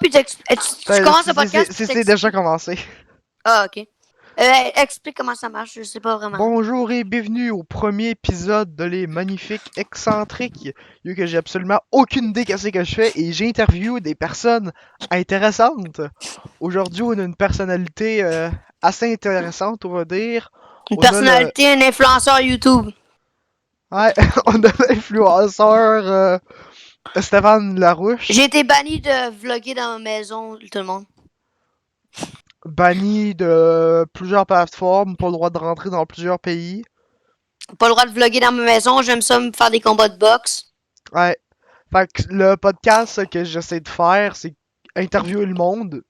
puis tu commences le podcast. C'est déjà commencé. Ah, ok. Explique comment ça marche, je sais pas vraiment. Bonjour et bienvenue au premier épisode de Les Magnifiques Excentriques. Vu que j'ai absolument aucune idée de ce que je fais et j'ai interviewé des personnes intéressantes. Aujourd'hui, on a une personnalité assez intéressante, on va dire. Une On a le. personnalité, un influenceur YouTube. Ouais, on a l'influenceur Stéphane Larouche, J'ai été banni de vlogger dans ma maison, tout le monde. banni de plusieurs plateformes, pas le droit de rentrer dans plusieurs pays. Pas le droit de vlogger dans ma maison, j'aime ça me faire des combats de boxe. Ouais. Fait que le podcast que j'essaie de faire, c'est interviewer le monde,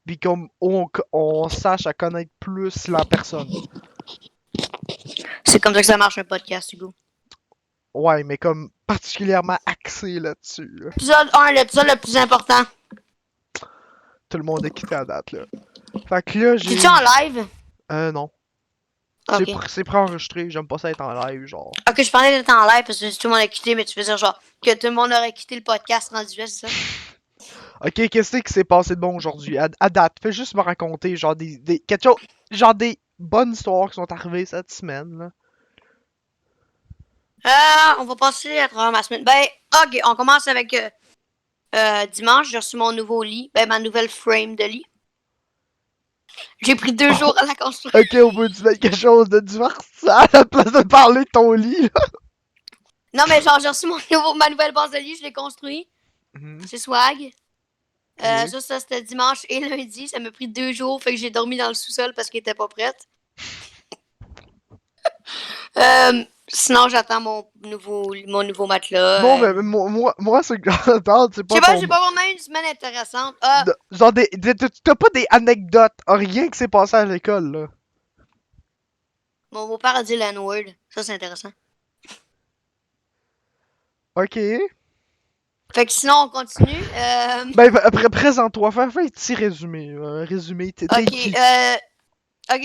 puis comme on sache à connaître plus la personne. C'est comme ça que ça marche un podcast, Hugo. Ouais, mais comme particulièrement axé là-dessus. Là. Épisode 1, l'épisode le plus important. Tout le monde est quitté à date, là. Fait que là, j'ai... T'es-tu en live? Non. Ok. C'est préenregistré, j'aime pas ça être en live, genre. Ok, je parlais d'être en live parce que tout le monde a quitté, mais tu veux dire genre que tout le monde aurait quitté le podcast rendu là, c'est ça? Ok, qu'est-ce qui s'est passé de bon aujourd'hui? À date, fais juste me raconter, genre, quelque chose... Genre, des bonnes histoires qui sont arrivées cette semaine, là. On va passer à travers ma semaine. Ben, ok, on commence avec dimanche, j'ai reçu mon nouveau lit, ben ma nouvelle frame de lit. J'ai pris 2 jours à la construire. Ok, on peut mettre quelque chose de divertissant à la place de parler de ton lit, là. Non, mais genre, j'ai reçu ma nouvelle base de lit, je l'ai construit. Mhm. C'est swag. Ok. Ça c'était dimanche et lundi. Ça m'a pris 2 jours, fait que j'ai dormi dans le sous-sol parce qu'il était pas prête. Sinon, j'attends mon nouveau matelas. Non, mais moi ce que j'entends, c'est Je pas sais pas, ton. j'ai pas vraiment une semaine intéressante. Genre, t'as pas des anecdotes, rien qui s'est passé à l'école, là. Mon beau-père a dit l'N-word. Ça, c'est intéressant. Ok. Fait que sinon, on continue. Ben, après, présente-toi, fais un petit résumé. Résumé, t'es Ok, qui? ok,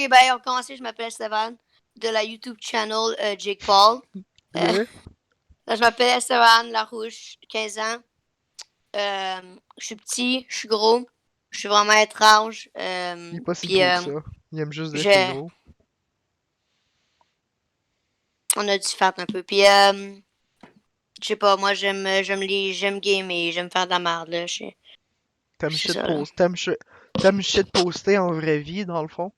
ben, on va commencer. Je m'appelle Esteban, de la YouTube channel Jake Paul. Ouais. Je m'appelle Esteban Larouche, 15 ans. Je suis petit, je suis gros, je suis vraiment étrange. Il est pas si Puis gros que ça. Il aime juste dire qu'il est je, gros. on a du fat un peu. Puis je sais pas, moi j'aime gamer, j'aime faire de la merde là. T'aimes C'est shit ça là. post, t'aimes shit poster en vraie vie, dans le fond.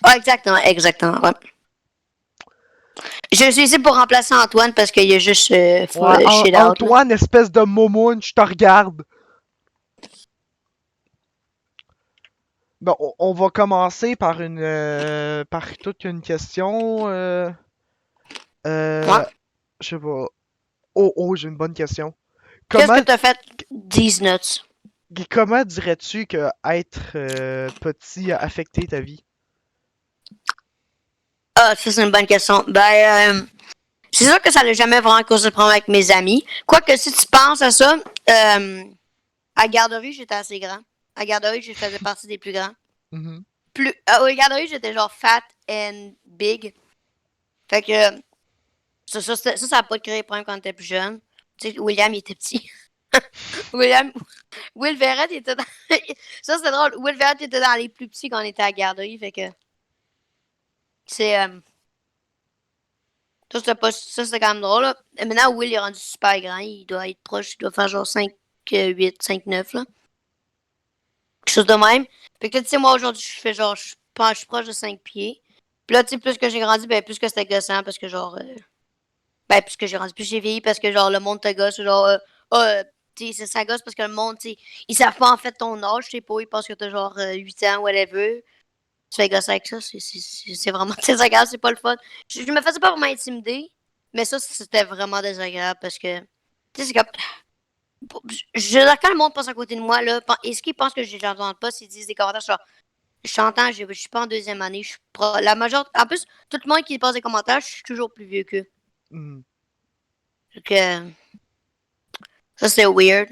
Ah, exactement, exactement. Ouais. Je suis ici pour remplacer Antoine parce qu'il y a juste Ouais, shit out là. Antoine, espèce de momoun, je te regarde. Bon, on va commencer par par toute une question. Ouais. Euh, je sais pas. Oh, j'ai une bonne question. Qu'est-ce que Comment, t'as fait 10 nuts? comment dirais-tu que être petit a affecté ta vie? Ah, ça c'est une bonne question. Ben, c'est sûr que ça n'a jamais vraiment causé de problème avec mes amis. Quoique si tu penses à ça, à garderie, j'étais assez grand. À garderie, je faisais partie des plus grands. Mhm. Au garderie, j'étais genre fat and big. Fait que ça n'a pas créé de problème quand t'étais plus jeune. Tu sais, William, il était petit. Will Verrett, il était dans... Ça, c'était drôle. Will Verrett était dans les plus petits quand on était à la garderie. Fait que c'est... Ça, c'était quand même drôle. Là. Et maintenant, Will est rendu super grand. Il doit être proche. Il doit faire genre 5, 8, 5, 9. Là. Quelque chose de même. Fait que tu sais, moi, aujourd'hui, je fais genre... Je suis proche de 5 pieds. Puis là, tu sais, plus que j'ai grandi, ben plus que c'était gossant. Parce que genre... ben, plus que j'ai grandi, plus j'ai vieilli. Parce que genre, le monde te gosse. Genre... tu sais, ça gosse parce que le monde, tu sais... Ils savent pas en fait ton âge. Je sais pas. Ils pensent que t'as genre 8 ans, whatever. Tu fais gosser avec ça. C'est vraiment désagréable. C'est pas le fun. Je me faisais pas vraiment intimider. Mais ça, c'était vraiment désagréable parce que, tu sais, c'est comme. Quand le monde passe à côté de moi, là, est-ce qu'ils pensent que je les entends pas s'ils disent des commentaires genre, je t'entends, je suis pas en deuxième année, je suis la majorité. En plus, tout le monde qui passe des commentaires, je suis toujours plus vieux qu'eux. Mhm. Donc, ça, c'est weird.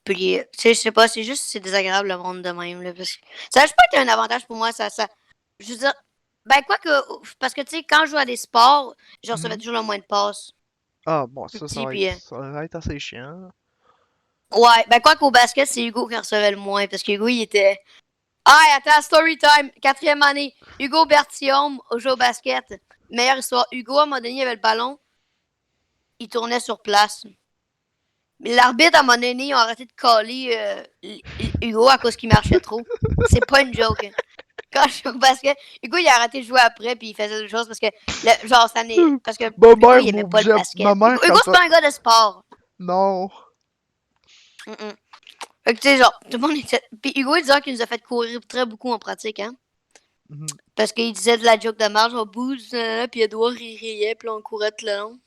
Puis, tu sais, je sais pas, c'est désagréable le monde de même, là. Parce que ça n'a pas été un avantage pour moi, je veux dire, ben, quoi que, parce que, tu sais, quand je joue à des sports, je recevais Mhm. toujours le moins de passes. Ah, bon, Plus ça petit, va puis être, ça va être assez chiant. Ouais, ben quoi qu'au basket, c'est Hugo qui en recevait le moins, parce que Hugo, il était... Ah, attends, story time, 4e année. Hugo Bertillon, au jeu au basket. Meilleure histoire. Hugo, à un moment donné, il avait le ballon, il tournait sur place. Mais l'arbitre, à un moment donné, ils ont arrêté de caller Hugo à cause qu'il marchait trop. C'est pas une joke. Hein. Quand je suis au basket, Hugo, il a arrêté de jouer après, puis il faisait d'autres choses parce que, genre, ça n'est. Parce que Ma Hugo, mère il aimait pas le m'obligeait. Ma basket. mère, Hugo, quand c'est ça. pas un gars de sport. Non. Mm-mm. Fait que, tu sais, genre, tout le monde était. Puis Hugo, il disait qu'il nous a fait courir très beaucoup en pratique, hein. Mhm. Parce qu'il disait de la joke de marge, on bouge, puis Edouard, il riait, puis on courait tout le long.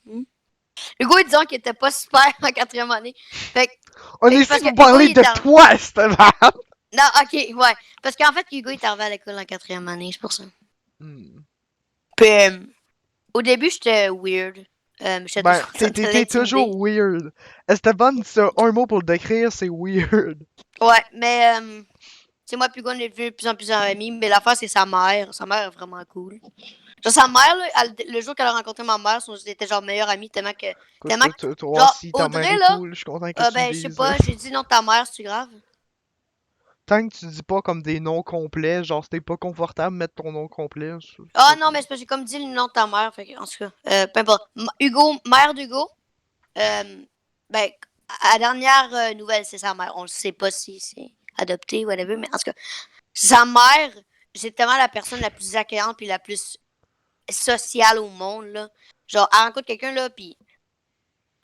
Hugo, il disait qu'il était pas super en 4e année. Fait que, On est ici parce que pour Hugo, parler il de était en... toi, Stéphane! Non, ok, ouais. Parce qu'en fait, Hugo, il est arrivé à l'école en 4e année, c'est pour ça. Puis, au début, j'étais weird. J'étais Ben, toujours en train de t'es l'intimider. toujours weird. Esteban, c'est un mot pour le décrire, c'est weird. Ouais, mais, tu sais, moi, puis Hugo, on est devenus de plus en plus amis, mais l'affaire, c'est sa mère. Sa mère est vraiment cool. Genre, sa mère, là, le jour qu'elle a rencontré ma mère, ils étaient genre meilleurs amis, tellement que. Écoute, Tellement toi, genre, si ta mère Audrey, est là, cool, je suis content que tu le ben, je sais dises. pas, j'ai dit non de ta mère, c'est grave. Tant que tu dis pas comme des noms complets, genre si t'es pas confortable, mettre ton nom complet. Ah non, mais c'est parce que j'ai comme dit le nom de ta mère, fait que, en tout cas, peu importe. Hugo, mère d'Hugo, ben, à la dernière nouvelle, c'est sa mère. On ne sait pas si c'est adopté ou whatever, mais en tout cas, sa mère, c'est tellement la personne la plus accueillante puis la plus sociale au monde, là. Genre, elle rencontre quelqu'un, là, puis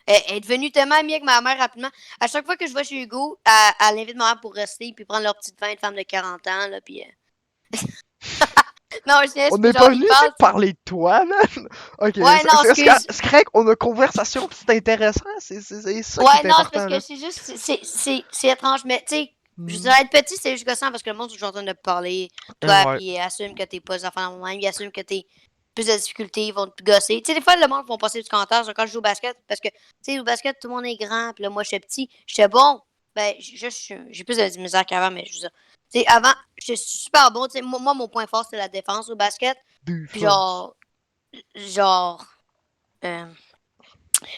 elle est devenue tellement amie avec ma mère rapidement. À chaque fois que je vais chez Hugo, elle invite ma mère pour rester puis prendre leur petite vin de femme de 40 ans, là, puis... non, je sais, On puis n'est genre, pas il venu ici parle... parler de toi, man! Ok, Ouais, non, excuse. c'est correct, on a conversation pis c'est intéressant, c'est ça qui Ouais, est non, c'est parce important, que là. c'est juste, c'est étrange, mais tu sais, je Hmm. dirais être petit, c'est juste gossant parce que le monde est toujours en train de parler, toi, Ouais. puis ils assument que t'es pas des enfants dans même, ils assument que t'es plus de difficultés, ils vont te gosser. Tu sais, des fois, le monde vont passer du commentaire, genre quand je joue au basket, parce que, tu sais, au basket, tout le monde est grand, puis là, moi, je suis petit, j'étais bon, ben, j'ai plus de misère qu'avant, mais je veux dire, tu sais, avant, j'étais super bon, tu sais, moi, mon point fort, c'est la défense au basket, puis Défense. genre, euh,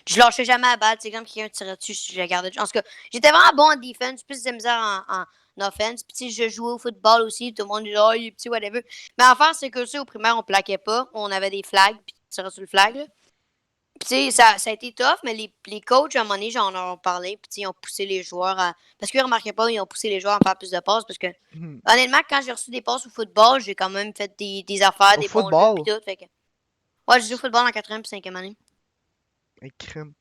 je lâchais jamais la balle. C'est comme quelqu'un tirait dessus, je gardais. En tout cas, j'étais vraiment bon en defense, plus de misère en offense. Puis, je jouais au football aussi. Tout le monde disait, oh, il est petit, whatever. Mais l'affaire, c'est que, au primaire, on plaquait pas. On avait des flags, puis tu tirais sur le flag, là. Puis, tu sais, ça a été tough, mais les coachs, à un moment donné, j'en ai parlé, puis, ils ont poussé les joueurs à. Parce qu'ils remarquaient pas, ils ont poussé les joueurs à faire plus de passes. Parce que, Hmm. honnêtement, quand j'ai reçu des passes au football, j'ai quand même fait des affaires, Au des bons jeux, puis football, tout. Fait que. Ouais, j'ai joué au football en 4e puis 5e année. un crime.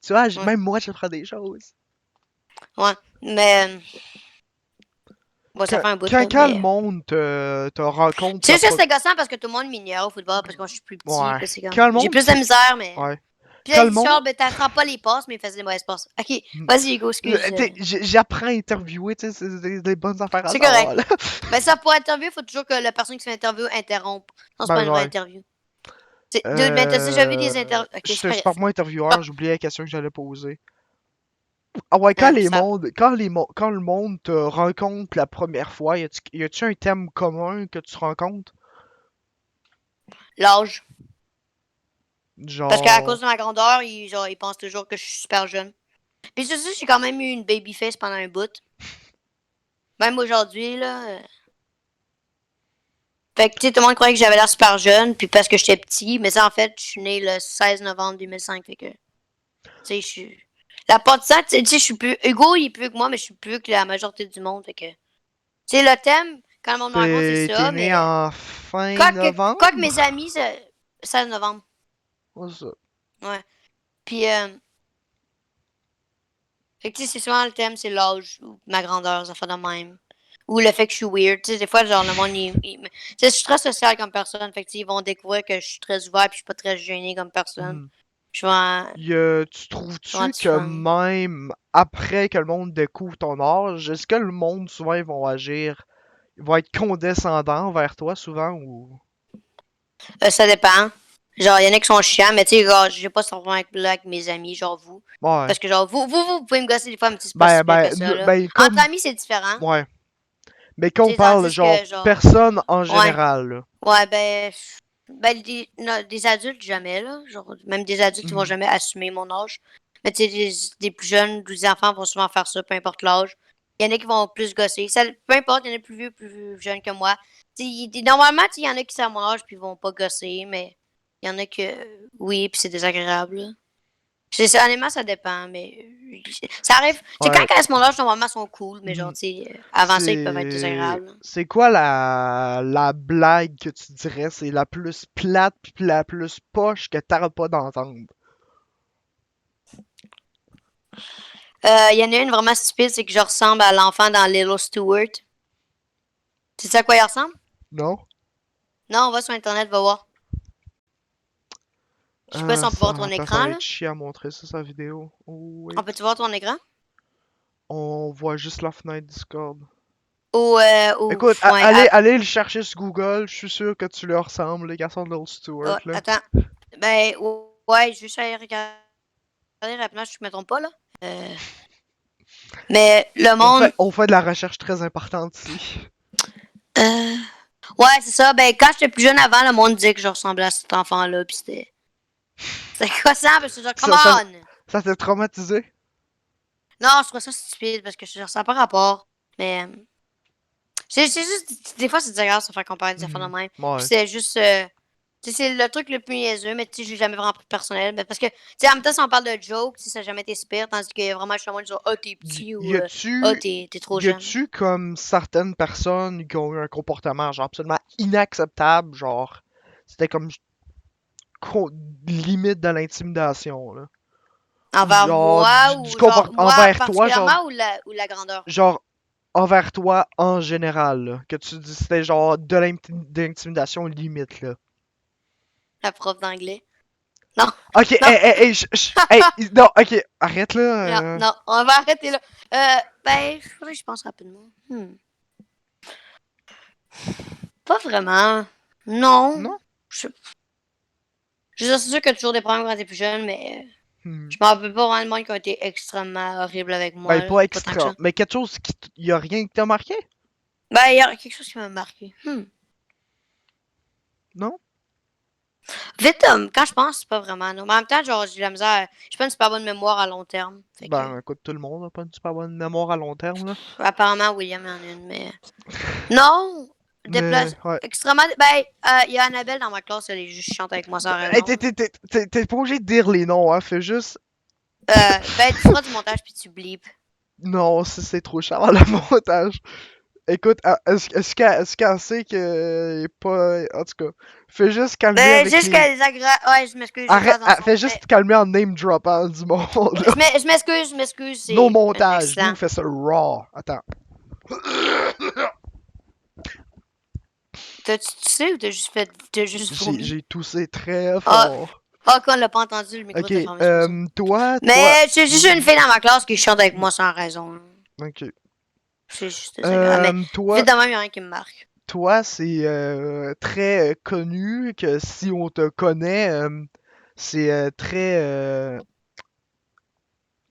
Tu vois, Ouais. même moi, je ferais des choses. Ouais. Mais. Bon, ça fait un bout, là, Quand le mais... monde te rencontre Tu la sais, ça, première... c'était gossant parce que tout le monde m'ignore au football parce que moi, je suis plus petit. Ouais. Puis c'est Quand comme... le J'ai monde... plus de misère, mais... Ouais. Puis là, Quand le il dit, monde... Charles, ben, t'attrapes pas les passes, mais il faisait des mauvaises passes. Ok, vas-y, Hugo, excuse. J'apprends à interviewer, tu sais, c'est des bonnes affaires à C'est correct. savoir, là. Ben, ça, pour interview, il faut toujours que la personne qui se fait interviewer interrompe. Non, c'est pas Ben une vraie ouais. interview. Mais t'as déjà vu des interviews... Ok, c'est pas Je grave. suis pas moi Bon, intervieweur, j'ai oublié la question que j'allais poser. Ah ouais, ça... quand le monde te rencontre la première fois, y a-tu un thème commun que tu rencontres? L'âge. Parce qu'à Genre... cause de ma grandeur, genre, ils pensent toujours que je suis super jeune. Puis c'est ça, j'ai quand même eu une baby face pendant un bout. Même aujourd'hui, là... Fait que, tu sais, tout le monde croyait que j'avais l'air super jeune, puis parce que j'étais petit, mais ça, en fait, je suis né le 16 novembre 2005, fait que, tu sais, je suis... La part de ça, tu sais, je suis plus... Hugo, il est plus vieux que moi, mais je suis plus vieux que la majorité du monde, fait que... Tu sais, le thème, quand le monde me rencontre, c'est T'es ça, né mais... en fin Quoi que mes novembre? amis, c'est 16 novembre, Ouais, c'est ça. ouais. Puis, fait que, tu sais, c'est souvent le thème, c'est l'âge, ou ma grandeur, ça fait de même. Ou le fait que je suis weird, tu sais, des fois, genre, le monde, tu sais, je suis très sociale comme personne, fait que, tu sais, ils vont découvrir que je suis très ouvert, puis je suis pas très gênée comme personne. Mhm. Je vais en... Tu Souvent trouves-tu du que fun. même après que le monde découvre ton âge, est-ce que le monde souvent ils vont agir, ils vont être condescendants vers toi souvent ou... Ça dépend. Genre, il y en a qui sont chiants, mais tu sais, genre, j'ai pas ce problème avec mes amis, genre vous. Ouais. Parce que, genre, vous pouvez me gosser des fois, mais c'est pas si pire que ça, là. Entre Comme... amis, c'est différent. Ouais. Mais quand on Tu sais, parle tandis genre que, genre, personne en ouais. général, là. Ouais, ben des adultes, jamais, là. Genre, même des adultes, ils vont Mhm. jamais assumer mon âge. Mais tu sais, des plus jeunes, des enfants vont souvent faire ça, peu importe l'âge. Il y en a qui vont plus gosser. Ça, peu importe, il y en a plus vieux, plus jeunes que moi. Normalement, il y en a qui sont à mon âge puis ils vont pas gosser, mais il y en a que oui, puis c'est désagréable. Là. Honnêtement, ça dépend, mais ça arrive. Tu sais, quand Ouais. ils restent mon âge, normalement, ils sont cool, mais genre, Mhm. tu sais, avant ça, ils peuvent être désagréables. Là. C'est quoi la blague que tu dirais c'est la plus plate puis la plus poche que t'arrêtes pas d'entendre? Il y en a une vraiment stupide, c'est que je ressemble à l'enfant dans Little Stewart. Tu sais à quoi il ressemble? Non? Non, on va sur Internet, va voir. Je sais pas si Ah, on peut voir ton ça va écran, là. être chiant à montrer ça, sa vidéo. Oh, On wait. peut-tu voir ton écran? On voit juste la fenêtre Discord. Ou, Écoute, ouais, allez le chercher sur Google, je suis sûr que tu leur ressembles, les garçons de Little Stewart, là. attends. Ben, ouais, je vais juste aller regarder rapidement, si je me trompe pas, là. Euh, mais le monde. On fait de la recherche très importante ici. Euh, ouais, c'est ça. Ben, quand j'étais plus jeune avant, le monde disait que je ressemblais à cet enfant-là, pis c'était. C'était gossant, parce que c'est genre, come Ça, on! ça t'a traumatisé? Non, je trouve ça stupide, parce que je ça n'a pas rapport. Mais. C'est juste. Des fois, c'est désagréable de se faire comparer des affaires de Mhm. même. Puis Ouais. c'est juste. Tu sais, c'est le truc le plus niaiseux, mais tu sais, j'ai jamais vraiment pris personnel. Mais parce que, tu sais, en même temps, si on parle de joke, tu sais, ça n'a jamais été super, tandis qu'il y a vraiment justement genre, oh, t'es petit ou, Y oh, a-tu t'es trop y jeune. a-tu comme certaines personnes qui ont eu un comportement genre absolument inacceptable, genre c'était comme co- limite de l'intimidation là. Ou Envers genre moi, du ou genre, comport moi envers toi, particulièrement, ou la grandeur. genre envers toi en général là, que tu dis c'était genre de l'intimidation limite là. La prof d'anglais. Non, Ok, non, hey, non, ok, arrête là. non, non, on va arrêter là. Ben, faudrait que je pense rapidement. Pas vraiment. Non. Non? Je, je veux dire, c'est sûr qu'il y a toujours des problèmes quand t'es plus jeune, mais Hmm. je m'en rappelle pas vraiment de monde qui a été extrêmement horrible avec Ben moi, là. pas Pas tant que extra, ça. mais quelque chose qui y a rien qui t'a marqué? Ben, il y a quelque chose qui m'a marqué. Non? Vite, quand je pense, c'est pas vraiment. Non. Mais en même temps, genre, j'ai de la misère. J'ai pas une super bonne mémoire à long terme. Fait que, Ben écoute, tout le monde a pas une super bonne mémoire à long terme là. apparemment, William en a une, mais. Non! Mais ouais. Extrêmement. Ben, il y a Annabelle dans ma classe, elle est juste chiante avec moi sans Hey, raison. t'es pas obligé de dire les noms, hein. Fais juste. Ben, tu feras du montage puis tu blipes. Non, c'est trop cher le montage. Écoute, est-ce qu'elle sait que est pas. En tout cas, fais juste calmer Ben, avec juste les. qu'elle est désagréable. Ouais, je m'excuse, je vais faire Arrête, attention. fais Mais, juste calmer en name droppant du monde, là. je m'excuse, Nos c'est un montages, nous, on accident. fait ça raw. Attends. Tu sais ou t'as juste vomi? J'ai toussé très Ah, fort. qu'on l'a pas entendu, le micro Ok, était fermé, c'est pour ça. toi. Mais c'est juste une fille dans ma classe qui chante avec moi sans raison. Là. Ok. C'est juste désagréable. Mais Toi, vite de même, il y a rien qui me marque. toi, c'est très connu que si on te connaît, c'est très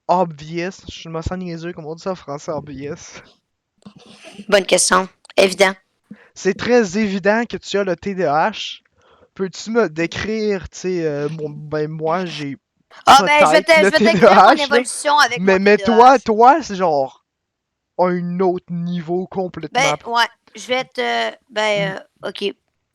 obvious. Je me sens niaiseux, comment on dit ça en français, obvious. Bonne question. Évident. C'est très évident que tu as le TDAH. Peux-tu me décrire, tu sais, ben moi j'ai Ah, ben, peut-être je le vais t'écrire mon TDAH, là, évolution avec mon mais toi, TDAH. c'est genre un autre niveau Ben, complètement. ouais, je vais te. Hmm. Ok.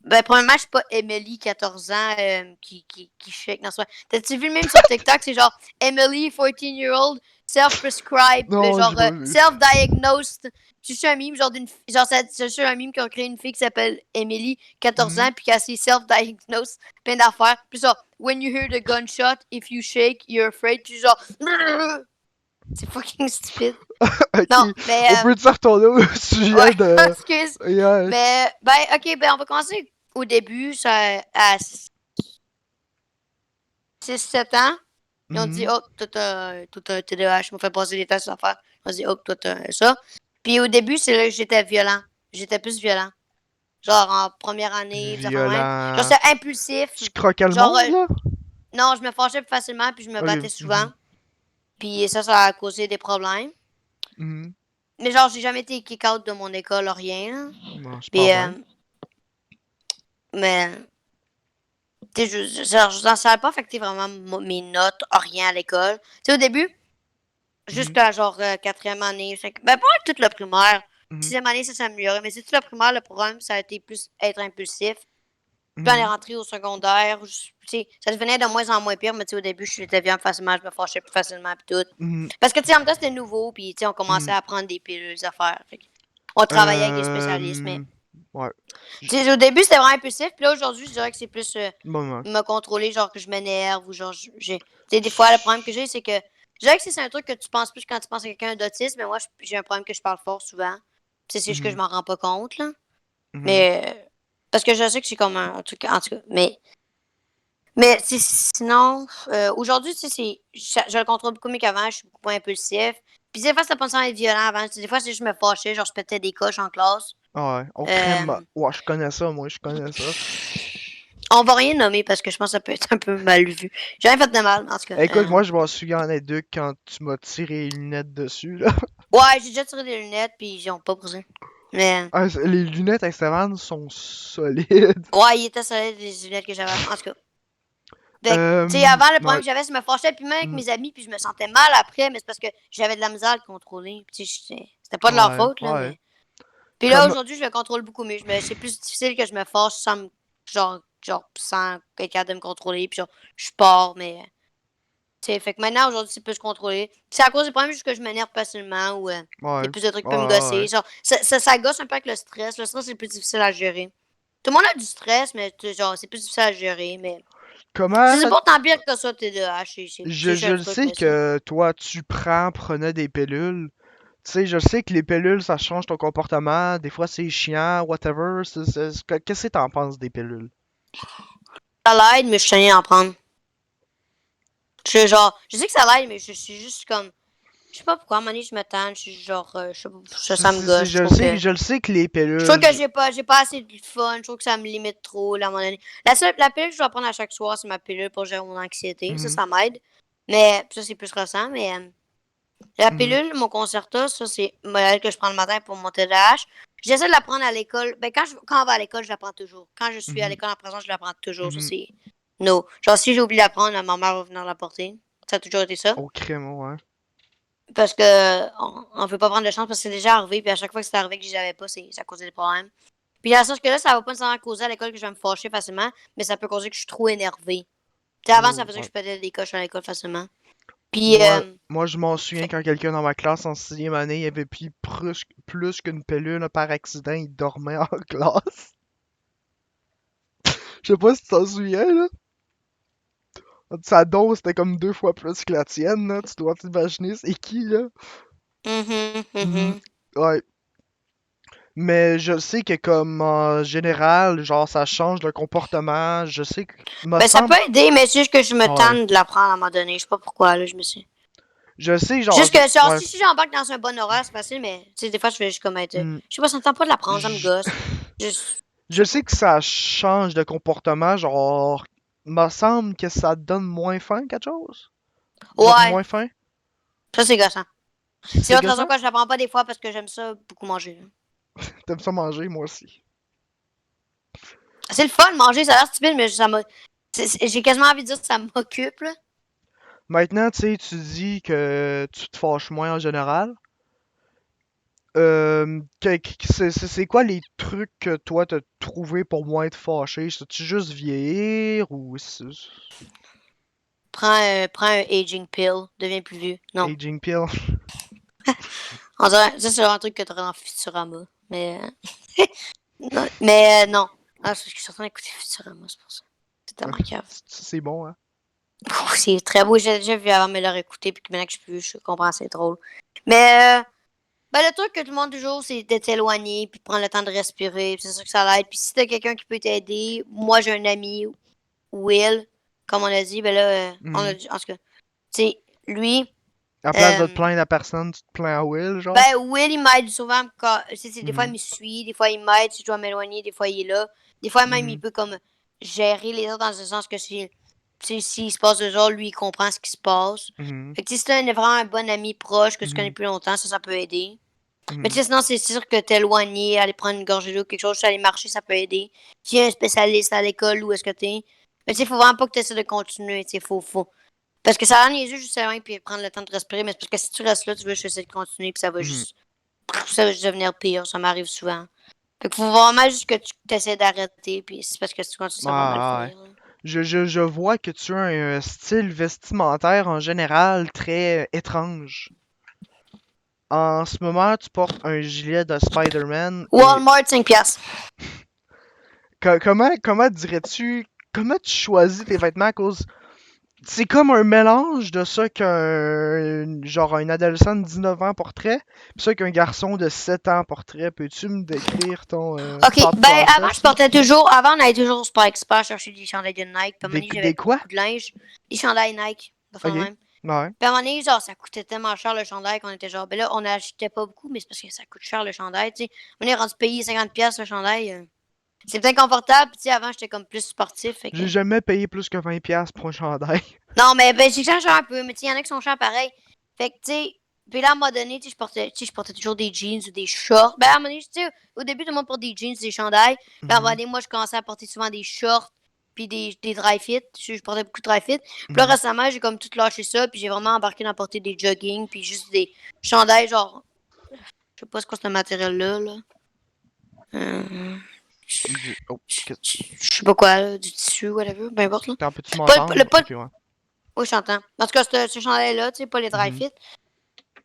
Ben, premièrement, je suis pas Emily, 14 ans, qui shake. Non, c'est pas- T'as-tu vu le même sur TikTok? C'est genre Emily, 14-year-old, self-prescribed, Non, genre j'ai pas vu. self-diagnosed. C'est juste un meme, genre d'une. Genre, c'est juste un meme qui a créé une fille qui s'appelle Emily, 14 Hmm. ans, puis qui a ses self-diagnosed, plein d'affaires. Puis genre, when you hear the gunshot, if you shake, you're afraid. Puis genre. C'est fucking stupide. Non, Ok, mais. on peut-te retourner au Ouais, sujet de. excuse. Yeah. Mais, ok, ben, on va commencer au début, ça, à 6-7 ans. Ils ont dit, Mhm. oh, toi, t'as un TDAH, ils m'ont fait passer des tests à faire. Ils ont dit, oh, toi, t'as ça. Puis au début, c'est là que j'étais violent. J'étais plus violent. Genre en première année, ça fait même. Genre, Violent. j'étais impulsif. Tu croquais le Genre, monde, là? non, je me fâchais plus facilement, puis je me Ok. battais souvent. Mhm. Puis ça a causé des problèmes. Mhm. Mais genre, j'ai jamais été kick-out de mon école, rien. Là. Non, c'est pas Puis, bien. mais Tu sais, ça n'a pas affecté vraiment mes notes, rien à l'école. Tu sais, au début, jusqu'à genre quatrième année, ben pas toute le primaire. Mhm. Sixième année, ça s'est amélioré, mais c'est toute la primaire, le problème, ça a été plus être impulsif. Puis on est Mhm. rentré au secondaire, tu sais, ça devenait de moins en moins pire, mais tu sais, au début, j'étais bien facilement, je me fâchais plus facilement, puis tout. Mhm. Parce que, tu sais, en même temps, c'était nouveau, puis, tu sais, on commençait Mhm. à prendre des pilules, des affaires. On travaillait avec des spécialistes, mais, Ouais. tu sais, au début, c'était vraiment impulsif, puis là, aujourd'hui, je dirais que c'est plus Bon, ouais. me contrôler, genre que je m'énerve, ou genre, tu sais, des fois, le problème que j'ai, c'est que, je dirais que c'est un truc que tu penses plus quand tu penses à quelqu'un d'autiste, mais moi, j'ai un problème que je parle fort souvent. Puis c'est juste que je Mhm. m'en rends pas compte, là. Mhm. Mais, parce que je sais que c'est comme un truc, en tout cas, mais sinon, aujourd'hui, tu sais, je le contrôle beaucoup mieux qu'avant, je suis beaucoup moins impulsif. Puis des fois, c'était pas sans être violent avant. Des fois, c'est juste me fâchais, genre je pétais des coches en classe. Ah ouais. Au crème. Euh, Ouais, je connais ça, moi, je connais ça. on va rien nommer parce que je pense que ça peut être un peu mal vu. J'ai rien fait de mal, en tout cas. Écoute, moi, je m'en souviens en deux quand tu m'as tiré les lunettes dessus, là. Ouais, j'ai déjà tiré des lunettes, puis ils ont pas brisé. Mais, Ah, les lunettes à Esteban sont solides. ouais, il était solide, les lunettes que j'avais avant. En tout cas. Fait que, tu sais, avant, le problème Ouais. que j'avais, c'est que je me fâchais plus même avec Mm, mes amis, puis je me sentais mal après, mais c'est parce que j'avais de la misère à le contrôler. Puis, tu sais, c'était pas de leur ouais, faute, là, ouais. mais. Puis là, Comme. aujourd'hui, je le contrôle beaucoup mieux. C'est plus difficile que je me fâche sans sans quelqu'un de me contrôler. Puis genre, je pars, mais. Tu sais, fait que maintenant, aujourd'hui, c'est plus contrôlé. Puis c'est à cause des problèmes juste que je m'énerve facilement ou il y Ouais. a plus de trucs qui peuvent me Ouais, gosser. ouais. Genre, ça gosse un peu avec le stress. Le stress, c'est plus difficile à gérer. Tout le monde a du stress, mais genre, c'est plus difficile à gérer. Mais Comment. c'est pas tant pire que ça, TDAH. C'est Je juste un le truc, sais mais c'est. que toi, prenais des pilules. Tu sais, je sais que les pilules, ça change ton comportement. Des fois, c'est chiant, whatever. Qu'est-ce que t'en penses des pilules? Ça l'aide, mais je tenais à en prendre. Je sais que ça l'aide, mais je suis juste comme. Je sais pas pourquoi, à un moment donné, je me tente, je suis genre, je sais pas, ça me gosse, Je le sais que les je trouve pilules. que j'ai pas assez de fun, je trouve que ça me limite trop, là, à un moment donné. La pilule que je dois prendre à chaque soir, c'est ma pilule pour gérer mon anxiété, Mhm, ça m'aide. Mais, ça, c'est plus récent, mais, la mhm, pilule, mon Concerta, ça, c'est elle que je prends le matin pour mon TDAH. J'essaie de la prendre à l'école, ben, quand on va à l'école, je la prends toujours. Quand je suis à mhm, l'école en présence, je la prends toujours, ça, mhm. c'est, no. Genre, si j'ai oublié de la prendre, ma mère va venir la porter. Ça a toujours été ça. Au crème, ouais. Parce que on veut pas prendre de chance parce que c'est déjà arrivé, puis à chaque fois que c'est arrivé que j'avais pas, ça causait des problèmes. Puis dans le sens que là, ça va pas nécessairement causer à l'école que je vais me fâcher facilement, mais ça peut causer que je suis trop énervée. Tu sais, avant, ça Oh, faisait que ouais. je pétais des coches à l'école facilement. Puis, Moi, je m'en souviens fait- quand quelqu'un dans ma classe en sixième année, il avait pris plus qu'une pilule là, par accident, il dormait en classe. Je sais pas si tu t'en souviens, là. Sa dose était comme deux fois plus que la tienne, là. Tu dois t'imaginer c'est qui, là. mhm, Mhm. mhm. Ouais. Mais je sais que comme en général, genre ça change le comportement. Je sais que me Ben, ça peut semble. aider, mais c'est juste que je me Ouais. tente de la prendre à un moment donné. Je sais pas pourquoi, là, je me suis. Je sais, genre. Juste que, genre, Ouais. si j'embarque dans un bon horaire, c'est facile, mais, tu sais, des fois, je vais juste comme être. Hmm. Je sais pas, ça me tente pas de la prendre, ça me Je gosse. Juste, je je sais pas. sais que ça change de comportement, genre. Me semble que ça te donne moins faim, quelque chose. Genre Ouais, moins faim. ça, c'est gossant. C'est C'est l'autre raison gossant? pourquoi je la prends pas des fois parce que j'aime ça beaucoup manger. T'aimes ça manger, moi aussi. C'est le fun de manger, ça a l'air stupide, mais ça m'a. J'ai quasiment envie de dire que ça m'occupe, là. Maintenant, tu sais, tu dis que tu te fâches moins en général. C'est quoi les trucs que toi t'as trouvé pour moins te fâcher? C'est-tu juste vieillir ou Prends un aging pill, deviens plus vieux. Non. aging pill? On dirait, ça, c'est un truc que t'aurais dans Futurama. Mais. Non. Mais non. Ah, c'est parce que je suis en train d'écouter Futurama, c'est pour ça. C'est tellement cave. C'est bon, hein? C'est très beau, j'ai déjà vu avant de me le réécouter, puis que maintenant que je suis plus vieux, je comprends, c'est drôle. Mais. Ben, le truc que tout le monde toujours, c'est de t'éloigner, puis de prendre le temps de respirer, puis c'est sûr que ça l'aide. Puis si t'as quelqu'un qui peut t'aider, moi j'ai un ami, Will, comme on a dit, ben là, on a Mhm. dit, en tout cas, tu sais, lui, À place de te euh, plaindre à personne, tu te plains à Will, genre? ben Will, il m'aide souvent quand, des fois il Mhm. me suit, des fois il m'aide si je dois m'éloigner, des fois il est là. Des fois même il Mhm. peut comme gérer les autres dans le sens que si, tu sais, s'il se passe deux heures, lui il comprend ce qui se passe. Mhm. Fait que si c'est vraiment un bon ami proche que tu connais Mhm. plus longtemps, ça peut aider. Mais tu Mhm. sais, sinon, c'est sûr que t'éloigner, aller prendre une gorgée d'eau, quelque chose, aller marcher, ça peut aider. S'il y a un spécialiste à l'école, où est-ce que t'es? Mais tu sais, faut vraiment pas que tu essaies de continuer, tu sais, faut. Parce que ça rend les yeux juste loin puis prendre le temps de respirer, mais c'est parce que si tu restes là, tu veux juste essayer de continuer puis ça va juste. Ça va juste devenir pire, ça m'arrive souvent. Fait qu'il faut vraiment juste que tu essaies d'arrêter, puis c'est parce que si tu continues, ça va mal Ouais. finir. Là. Je vois que tu as un style vestimentaire en général très étrange. En ce moment, tu portes un gilet de Spider-Man et Walmart, 5$. comment dirais-tu, comment tu choisis tes vêtements à cause c'est comme un mélange de ça genre un adolescent de 19 ans porterait, pis ça qu'un garçon de 7 ans porterait. Peux-tu me décrire ton Ok, thought ben avant, process, je là? portais toujours. Avant, on allait toujours au Sport Expert chercher des chandails de Nike. Puis à un moment donné, Des j'avais quoi? beaucoup de linge. Des chandails Nike, de faire Ok, de même. ouais. Puis à un moment donné, genre, ça coûtait tellement cher le chandail qu'on était genre, ben là, on n'achetait pas beaucoup, mais c'est parce que ça coûte cher le chandail, tu sais. On est rendu payé 50$ le chandail. C'est peut-être confortable, puis tu sais, avant, j'étais comme plus sportif, fait que. J'ai jamais payé plus que 20$ pour un chandail. Non, mais ben, j'ai changé un peu, mais tu sais, il y en a qui sont chers pareil. Fait que, tu sais, puis là, à un moment donné, tu sais, je portais toujours des jeans ou des shorts. Ben, à un moment donné, tu sais, au début, tout le monde porte des jeans, des chandails. Puis à un moment donné, moi, je commençais à porter souvent des shorts, puis des dry fit. Je portais beaucoup de dry fit. Puis là, récemment, j'ai comme tout lâché ça, puis j'ai vraiment embarqué dans porter des jogging, puis juste des chandails, genre, je sais pas ce que c'est ce matériel-là, là. Oh, Je sais pas quoi, là, du tissu, whatever, peu importe, là. t'en peux-tu Pas m'entendre? pas Ok, ouais. oui, j'entends. En tout cas, ce chandail-là, tu sais, pas les dry Mhm. fit.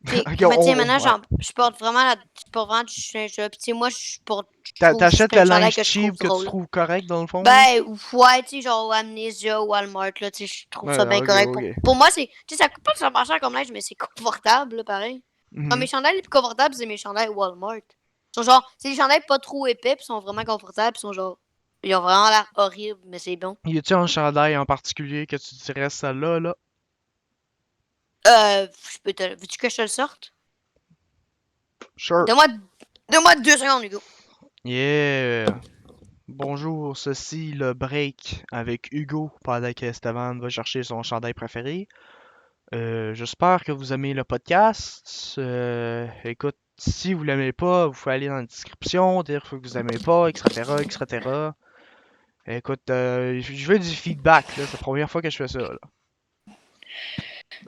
Puis, Ok, mais tu sais, maintenant, ouais. je porte vraiment du linge là. Puis, tu sais, moi, je trouve que T'achètes c'est le un chandail linge que je trouve cheap que tu drôle. trouves correct dans le fond, là? Ben, ouais, tu sais, genre Amnesia, Walmart, là, tu sais, je trouve ça Ouais, bien ok, correct. ok. Pour moi, c'est, tu sais, ça coûte pas super cher comme linge, mais c'est confortable, là, pareil. Genre, Mhm. mes chandails les plus confortables, c'est mes chandails Walmart. Ils sont genre, c'est des chandails pas trop épais, puis sont vraiment confortables, puis sont genre, ils ont vraiment l'air horribles, mais c'est bon. Y a-tu un chandail en particulier que tu dirais celle-là, là? Veux-tu que je te le sorte? Sure. Donne-moi, donne-moi 2 secondes, Hugo. Yeah. Bonjour, ceci le break avec Hugo pendant que Esteban va chercher son chandail préféré. J'espère que vous aimez le podcast. Écoute, si vous l'aimez pas, vous pouvez aller dans la description, dire que vous aimez pas, etc., etc. Écoute, je veux du feedback, là. C'est la première fois que je fais ça, là.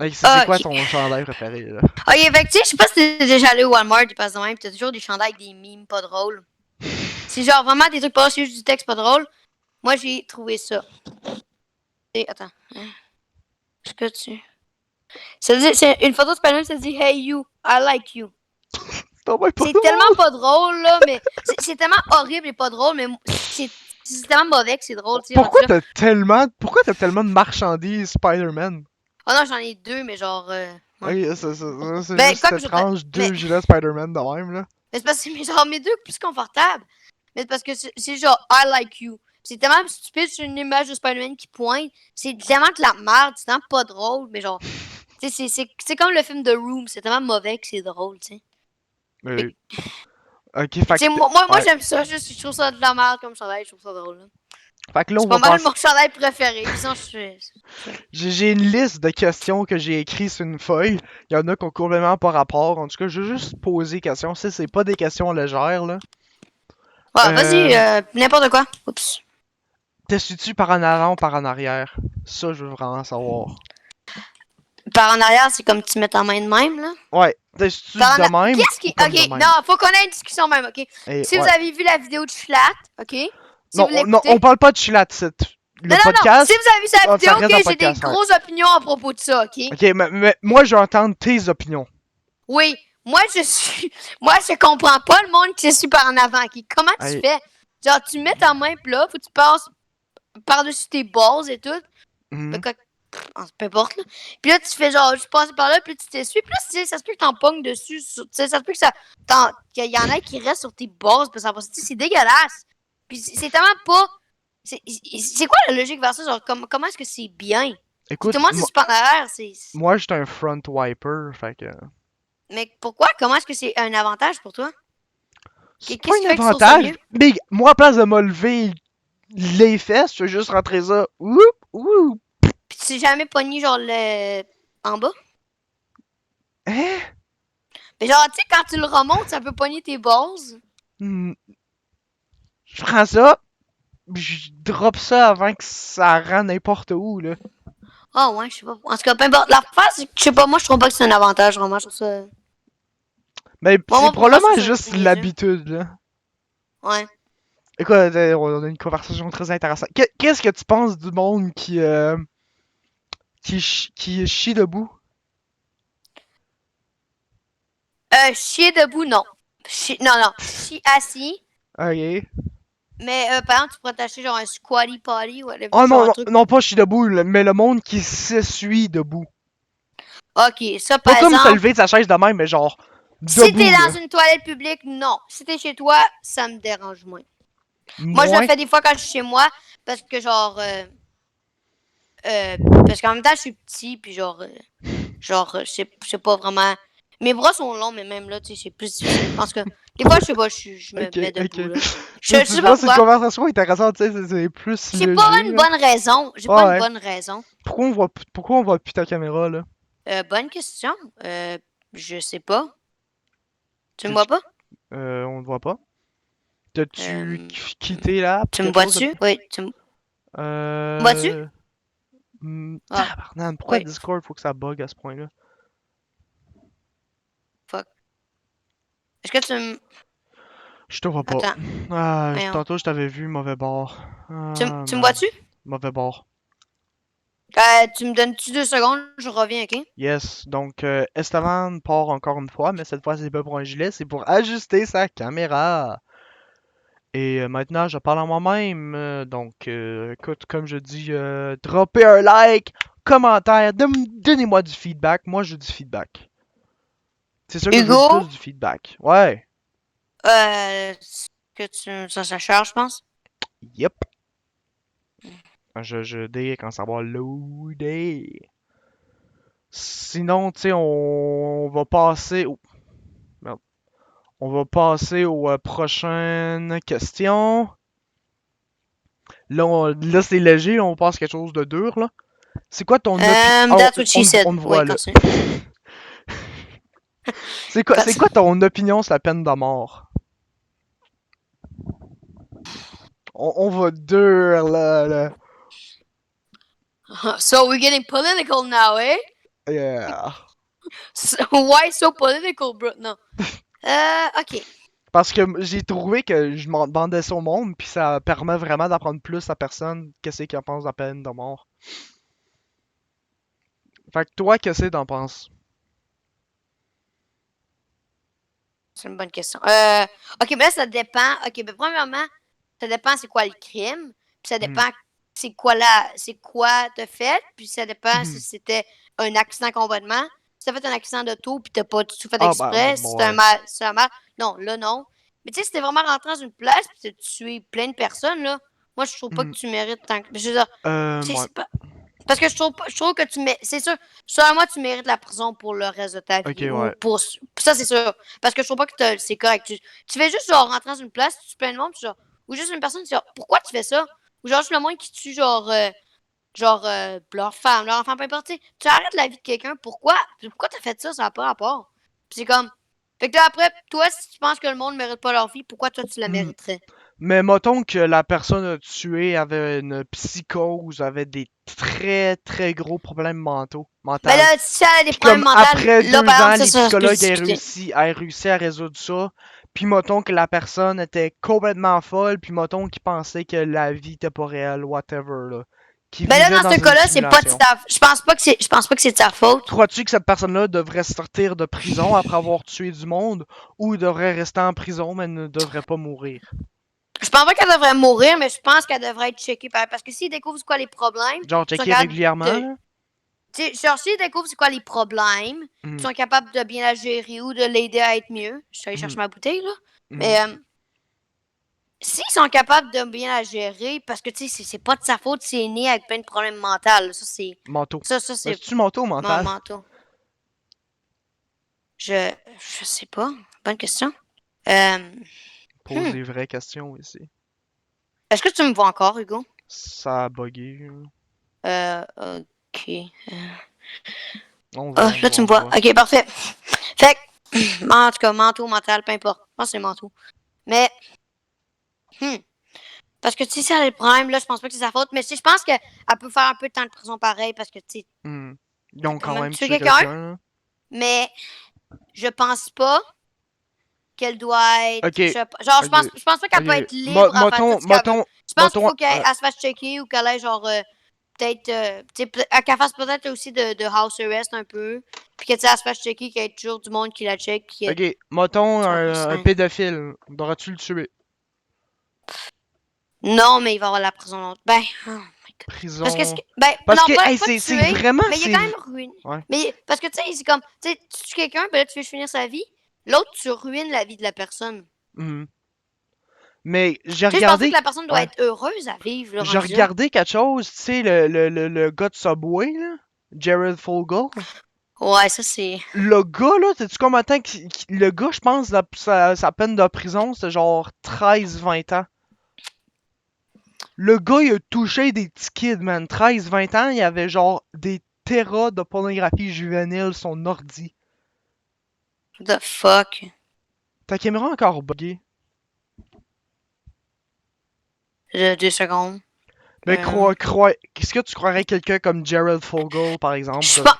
Hey, c'est quoi Ok. ton chandail préféré, là? Ok, fait que tu sais, je sais pas si t'es déjà allé au Walmart, ils passent de même, pis t'as toujours des chandails avec des mimes pas drôles. C'est genre vraiment des trucs pas drôles, c'est juste du texte pas drôle. Moi, j'ai trouvé ça. Attends. Est-ce que tu. Ça dit, c'est une photo de Spider-Man, ça dit Hey you, I like you. C'est pas C'est drôle! tellement pas drôle, là, mais. C'est tellement horrible et pas drôle, mais c'est tellement mauvais que c'est drôle, tu sais, rendu là. Pourquoi t'as tellement de marchandises Spider-Man? Oh non, j'en ai deux, mais genre. Ok, Ouais. c'est Ben, juste quoi que je. étrange, deux Mais gilets Spider-Man de même, là. Mais c'est parce que mais genre, mes deux plus confortables. Mais c'est parce que c'est genre I like you. C'est tellement stupide sur une image de Spider-Man qui pointe. C'est tellement de la merde. C'est tellement pas drôle. Mais genre, tu sais, c'est comme le film The Room. C'est tellement mauvais que c'est drôle, tu sais. Euh, Tu ok, fait sais, que, moi ouais. j'aime ça. Juste, je trouve ça de la merde comme chandail. Je trouve ça drôle. Là. Fait que là, on C'est pas va mal passer. mon chandail préféré. Puis sinon, J'ai une liste de questions que j'ai écrites sur une feuille. Il y en a qui ont complètement pas rapport. En tout cas, je veux juste poser des questions. C'est pas des questions légères, là. Ouais, vas-y, Euh, n'importe quoi. Oups. T'es-tu par en avant ou par en arrière? Ça, je veux vraiment savoir. Par en arrière, c'est comme tu mets ta main de même, là. Ouais, t'es-tu Par en de même Qu'est-ce ou qui. comme de Ok, même? non, faut qu'on ait une discussion même, ok? Et Si vous ouais. avez vu la vidéo de Flat, ok? Si Non, vous non, on l'écoutez. parle pas de chilat, c'est le Non, non, non. Si podcast. vous avez vu sa vidéo, Ça reste dans le ok, j'ai des podcast, ouais. grosses opinions à propos de ça, ok? Ok, mais moi, je veux entendre tes opinions. Oui, moi, je suis. Moi, je comprends pas le monde qui se suit par en avant, ok? Comment tu Hey, fais? Genre, tu mets ta main, pis là, faut que tu passes par-dessus tes balls et tout. mhm. Peu importe, là. Puis là, tu fais genre, je passe par là, puis tu t'essuies. Puis là, tu sais, ça se peut que t'en pognes dessus. Tu sais, ça se peut que qu'il y en a qui restent sur tes bases, puis ça passe. C'est dégueulasse. Puis c'est tellement pas. C'est quoi la logique vers ça? Genre, comment est-ce que c'est bien? Tout Écoute, le monde, c'est super derrière. moi, j'étais un front wiper, fait que. Mais pourquoi? Comment est-ce que c'est un avantage pour toi? C'est pas Qu'est-ce qui un fait que tu trouves ça avantage. mieux? Mais moi, à place de me lever les fesses, je vais juste rentrer ça. Oup, oup. Puis tu t'es jamais pogné, genre, le. En bas? Hein? Mais genre, tu sais, quand tu le remontes, ça peut pogner tes bases. Hmm. Je prends ça. je drop ça avant que ça rend n'importe où, là. Ah ouais, je sais pas. En tout cas, peu importe. L'affaire, c'est que, je sais pas, moi, je trouve pas que c'est un avantage, vraiment. Je trouve ça... Mais Moi, c'est pour moi, je probablement trouve ça juste niaiseux. l'habitude, là. Ouais. Écoute, on a une conversation très intéressante. Qu'est-ce que tu penses du monde qui chie debout? Chier debout, non. Non, non. Chier assis. Ok. Mais par exemple, tu pourrais t'acheter genre un squatty potty, whatever, Oh genre non, un non, truc. non, pas chie debout, mais le monde qui s'essuie debout. Ok, ça Pas par comme se exemple. lever de sa chaise de même, mais genre Si t'es debout, dans là. une toilette publique, non. Si t'es chez toi, ça me dérange moins. Moi, je le Moins. fais des fois quand je suis chez moi parce que genre. Parce qu'en même temps, je suis petit, puis je sais pas vraiment. Mes bras sont longs, mais même là, tu sais, c'est plus difficile. Parce que des fois, je sais pas, je me Ok, mets ok. debout, là. Tu Je sais pas vois, c'est une pourquoi. conversation intéressante, tu sais, c'est plus J'ai pas léger, une là. bonne raison. J'ai pas Ouais, une ouais. bonne raison. Pourquoi on voit plus ta caméra, là? Bonne question. Je sais pas. Tu me Tu- vois tu- pas? on ne voit pas. T'as-tu Euh, quitté l'app ou Tu me quelque chose vois-tu? depuis? Oui, tu me vois-tu? Euh... Ah, Tabarnak, pourquoi oui. Discord faut que ça bug à ce point-là? Fuck. Est-ce que tu me... Je te vois pas. Attends, voyons. Tantôt je t'avais vu, mauvais bord. Ah, Tu me man. vois-tu? Mauvais bord. Tu me donnes-tu 2 secondes? Je reviens, ok? Yes, donc Esteban part encore une fois, mais cette fois c'est pas pour un gilet, c'est pour ajuster sa caméra. Et maintenant je parle à moi-même, donc écoute, comme je dis, droppez un like, commentaire, donnez-moi du feedback, moi je veux du feedback. C'est sûr que je veux Hugo, plus du feedback. Ouais, ça charge, je pense. yep. Je dis quand ça va loader. Sinon, tu sais, on va passer. Merde. On va passer aux prochaines questions. Là, là c'est léger, on passe quelque chose de dur, là. C'est quoi ton opinion? That's what she said. On te Oui, voit, là. continue. C'est quoi ton opinion sur la peine de mort? On va dur, là. So we're getting political now, eh? Yeah. Why so political, bro? Non. Ok. Parce que j'ai trouvé que je m'en demandais ça au monde, puis ça permet vraiment d'apprendre plus à personne qu'est-ce qu'elle pense de la peine de mort. Fait que toi, qu'est-ce que t'en penses? C'est une bonne question. Ok, mais là, ça dépend. Ok, mais premièrement, ça dépend c'est quoi le crime. Puis ça Mhm. dépend c'est quoi t'as fait. Puis ça dépend si Mhm. c'était un accident complètement. Si t'as fait un accident d'auto puis t'as pas du tout fait Ah, bah, exprès, si ouais. c'est un mal. Non, là, non. Mais tu sais, si t'es vraiment rentré dans une place puis t'as tué plein de personnes, là, moi, je trouve pas que Mhm. tu mérites tant que. Je veux dire, tu sais, Ouais. c'est pas. Parce que je trouve que tu mérites. C'est sûr, selon moi, tu mérites la prison pour le reste de ta Ok, vie. Ou ouais. pour. Ça, c'est sûr. Parce que je trouve pas que c'est correct. Tu fais juste genre rentrer dans une place, tu tues plein de monde, puis genre. Ou juste une personne, genre, pourquoi tu fais ça? Ou genre juste le monde qui tue leur femme, leur enfant, peu importe. Tu arrêtes la vie de quelqu'un, pourquoi? Pourquoi t'as fait ça? Ça n'a pas rapport. Puis c'est comme. Fait que là, après, toi, si tu penses que le monde ne mérite pas leur vie, pourquoi toi tu la Mhm. mériterais? Mais mettons que la personne tuée avait une psychose, avait des très très gros problèmes mentaux, Ben mentaux. là, si elle a des Puis problèmes comme mentaux, après là, par 2 ans, exemple, les ça se peut psychologues discuter. aient réussi à résoudre ça. Puis mettons que la personne était complètement folle, puis mettons qu'il pensait que la vie était pas réelle, whatever, là. Qui Ben là, vivait dans dans ce une cas-là, c'est pas de simulation. ta. Je pense pas que c'est de sa faute. Crois-tu que cette personne-là devrait sortir de prison après avoir tué du monde, ou devrait rester en prison mais ne devrait pas mourir? Je pense pas qu'elle devrait mourir, mais je pense qu'elle devrait être checkée parce que s'ils découvrent c'est quoi les problèmes, Genre ils sont checker capables régulièrement, de. là? Tu sais, genre, s'ils découvrent c'est quoi les problèmes, ils Mhm, sont capables de bien la gérer ou de l'aider à être mieux. Je suis allée mhm, chercher ma bouteille, là. mhm. Mais s'ils sont capables de bien la gérer, parce que tu sais, c'est pas de sa faute s'il est né avec plein de problèmes mentaux. Là. Ça, c'est. Manteau. Ça, Mais c'est c'est-tu manteau ou mon mental? manteau. Je sais pas. Bonne question. Euh, Pose hmm. des vraies questions ici. Est-ce que tu me vois encore, Hugo? Ça a bugué. Ok. On voit, Ah, on là, voit, tu me on vois. voit. Ok, parfait. Fait que, en tout cas, manteau, mental, peu importe. Je pense que c'est manteau. Mais, hmm, Parce que, tu sais, si elle a le problème, là, je pense pas que c'est sa faute. Mais, tu sais, je pense qu'elle peut faire un peu de temps de prison pareil parce que, tu sais, Ils ont quand même tué tué quelqu'un. quelqu'un, là. Mais, je pense pas qu'elle doit être. Ok, Genre, ok, je pense pas qu'elle peut ok. être libre à faire tout ce qu'elle veut. Je pense qu'il faut qu'elle se fasse checker ou qu'elle ait, genre, peut-être. Tu sais, qu'elle fasse peut-être aussi de house arrest un peu. Puis que, tu sais, elle se fasse checker, qu'il y ait toujours du monde qui la check. Puis que, ok, mettons un ça- pédophile. Devrais-tu le tuer? Non, mais il va avoir la prison longtemps. Ben, oh my God. Parce que, Prison. ben, Parce non, que, hey, pas c'est tuer, vraiment, mais il est c'est. quand même ruiné. Ouais. Mais, parce que, tu sais, c'est comme, tu sais, tu tues quelqu'un, ben là, tu veux finir sa vie. L'autre, tu ruines la vie de la personne. Mhm. Mais j'ai Tu sais, je pense pas que regardé. la personne doit Ouais. être heureuse à vivre, là, J'ai rendu là. regardé quelque chose, tu sais, le gars de Subway, là. Jared Fogle. Ouais, ça, c'est. Le gars, là, sais-tu combien de temps le gars, je pense, sa peine de prison, c'est genre 13-20 ans. Le gars, il a touché des petits kids, man. 13-20 ans, il avait genre des terras de pornographie juvénile sur son ordi. The fuck. Ta caméra a encore buggé. 2 secondes. Mais Euh, qu'est-ce que tu croirais quelqu'un comme Jared Fogle, par exemple, Je de... pense,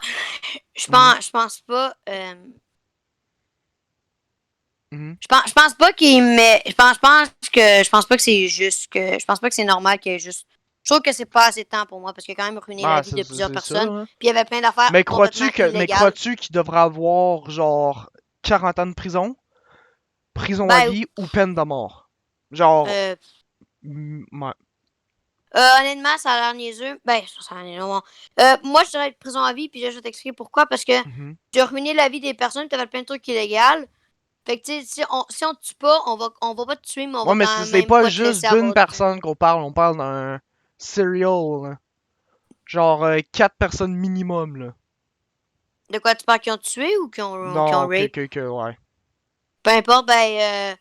Mhm, je pense pas. mhm. Je pense pas qu'il met. Je pense pas que c'est juste que. Je pense pas que c'est normal qu'il y ait juste. Je trouve que c'est pas assez de temps pour moi parce qu'il a quand même ruiné la Ah, vie de plusieurs c'est ça, personnes. hein. Puis il y avait plein d'affaires Mais complètement illégales. crois-tu qu'il devrait avoir genre 40 ans de prison, prison à Ben, vie ou peine de mort? Genre, euh, ouais. honnêtement, ça a l'air niaiseux. Ben, ça a l'air niaiseux. Moi, je dirais prison à vie, puis là, je vais t'expliquer pourquoi. Parce que Mhm. tu as ruiné la vie des personnes, tu as fait plein de trucs illégaux. Fait que, tu sais, si on te tue pas, on va pas te tuer, mais on Ouais, va mais quand c'est même pas pas te juste laisser d'une avoir du. personne qu'on parle, on parle d'un serial, là. Genre 4 personnes minimum, là. De quoi tu parles qui ont tué ou qui ont Non, rape? ouais. Peu importe, ben,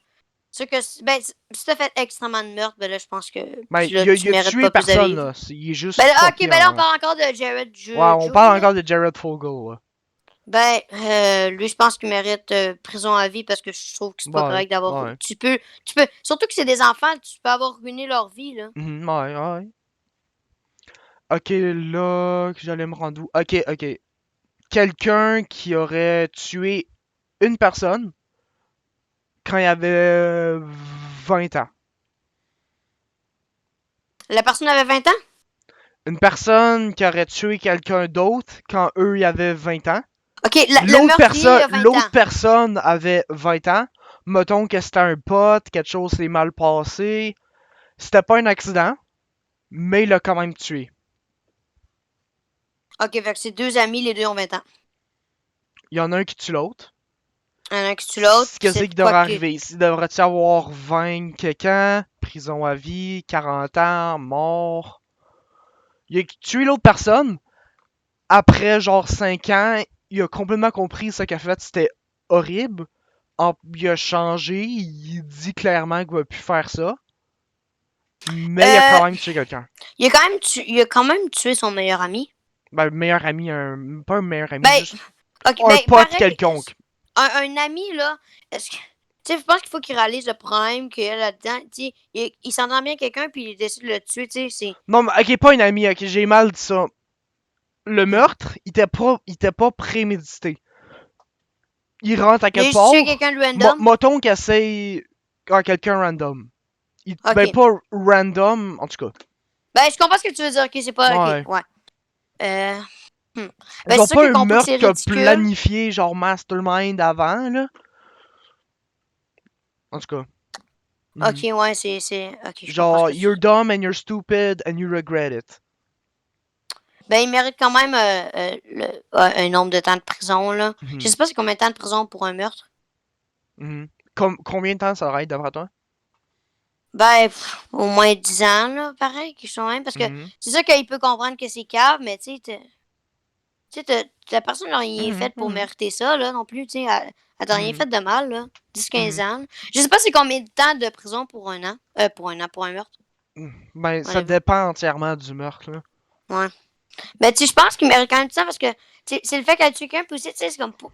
sûr que, ben, si t'as fait extrêmement de meurtre, ben là, je pense que Ben, là, tu il a mérites tué pas plus de personne, vivre. là. Il est juste Ben là, ok, fucké, ben là, on hein. parle encore de Jared Ouais, on Joe, parle là. encore de Jared Fogle, là. Ben, lui, je pense qu'il mérite prison à vie parce que je trouve que c'est pas Ouais, correct d'avoir. ouais. Tu peux, surtout que c'est des enfants, tu peux avoir ruiné leur vie, là. Mhm, ouais, ouais. Ok, là, que j'allais me rendre où? Ok, ok. Quelqu'un qui aurait tué une personne quand il avait 20 ans. La personne avait 20 ans? Une personne qui aurait tué quelqu'un d'autre quand eux, ils avaient 20 ans. Ok, le meurtrier a 20 L'autre ans. personne avait 20 ans. Mettons que c'était un pote, quelque chose s'est mal passé. C'était pas un accident, mais il l'a quand même tué. Ok, fait que c'est 2 amis, les deux ont 20 ans. Il y en a un qui tue l'autre. Il y en a un qui tue l'autre, puis Qu'est-ce c'est qui quoi devrait que. arriver? S'il devrait-tu avoir 20 quelqu'un, prison à vie, 40 ans, mort. Il a tué l'autre personne. Après genre 5 ans, il a complètement compris ce qu'il a fait, c'était horrible. Il a changé, il dit clairement qu'il va plus faire ça. Mais il a Euh, quand même tué quelqu'un. il a quand même tué son meilleur ami. Ben, le meilleur ami, pas un meilleur ami, Ben, juste ok, un ben, pote pareil, quelconque. un ami, là, est-ce que. Tu sais, je pense qu'il faut qu'il réalise le problème qu'il y a là-dedans. Tu sais, il s'entend bien quelqu'un, puis il décide de le tuer, tu sais, c'est. Non, mais ok, pas un ami, ok, j'ai mal dit ça. Le meurtre, il était pas prémédité. Il rentre à Il a quelque juste tué part, quelqu'un de random. mettons qu'il essaye quelqu'un random. Ben, Ok. pas random, en tout cas. Ben, je comprends ce que tu veux dire, ok, c'est pas. Ok, Ouais. ouais. Euh. hmm. Ben, c'est Genre sûr pas que un comprend que meurtre c'est qu'il a ridicule. planifié, genre mastermind avant, là. En tout cas. Ok, Mhm. ouais, Ok, je comprends ce Genre, que you're tu. dumb and you're stupid and you regret it. Ben, il mérite quand même un nombre de temps de prison, là. Je Mhm. sais pas c'est combien de temps de prison pour un meurtre. Mhm. Combien de temps ça aurait d'après toi? Ben, au moins 10 ans, là, pareil, quelque chose de même. Parce que Mhm. c'est sûr qu'il peut comprendre que c'est cave, mais tu sais, la personne n'a rien Mhm. fait pour Mhm. mériter ça, là, non plus. Tu sais, elle t'a rien Mhm. fait de mal, là. 10 15 Mhm. ans. Là. Je sais pas c'est combien de temps de prison pour un an. Pour un meurtre. Ben, ça Whatever. dépend entièrement du meurtre, là. Ouais. Mais tu sais, je pense qu'il mérite quand même ça parce que c'est le fait qu'elle tue quelqu'un, puis aussi, tu sais, c'est comme tu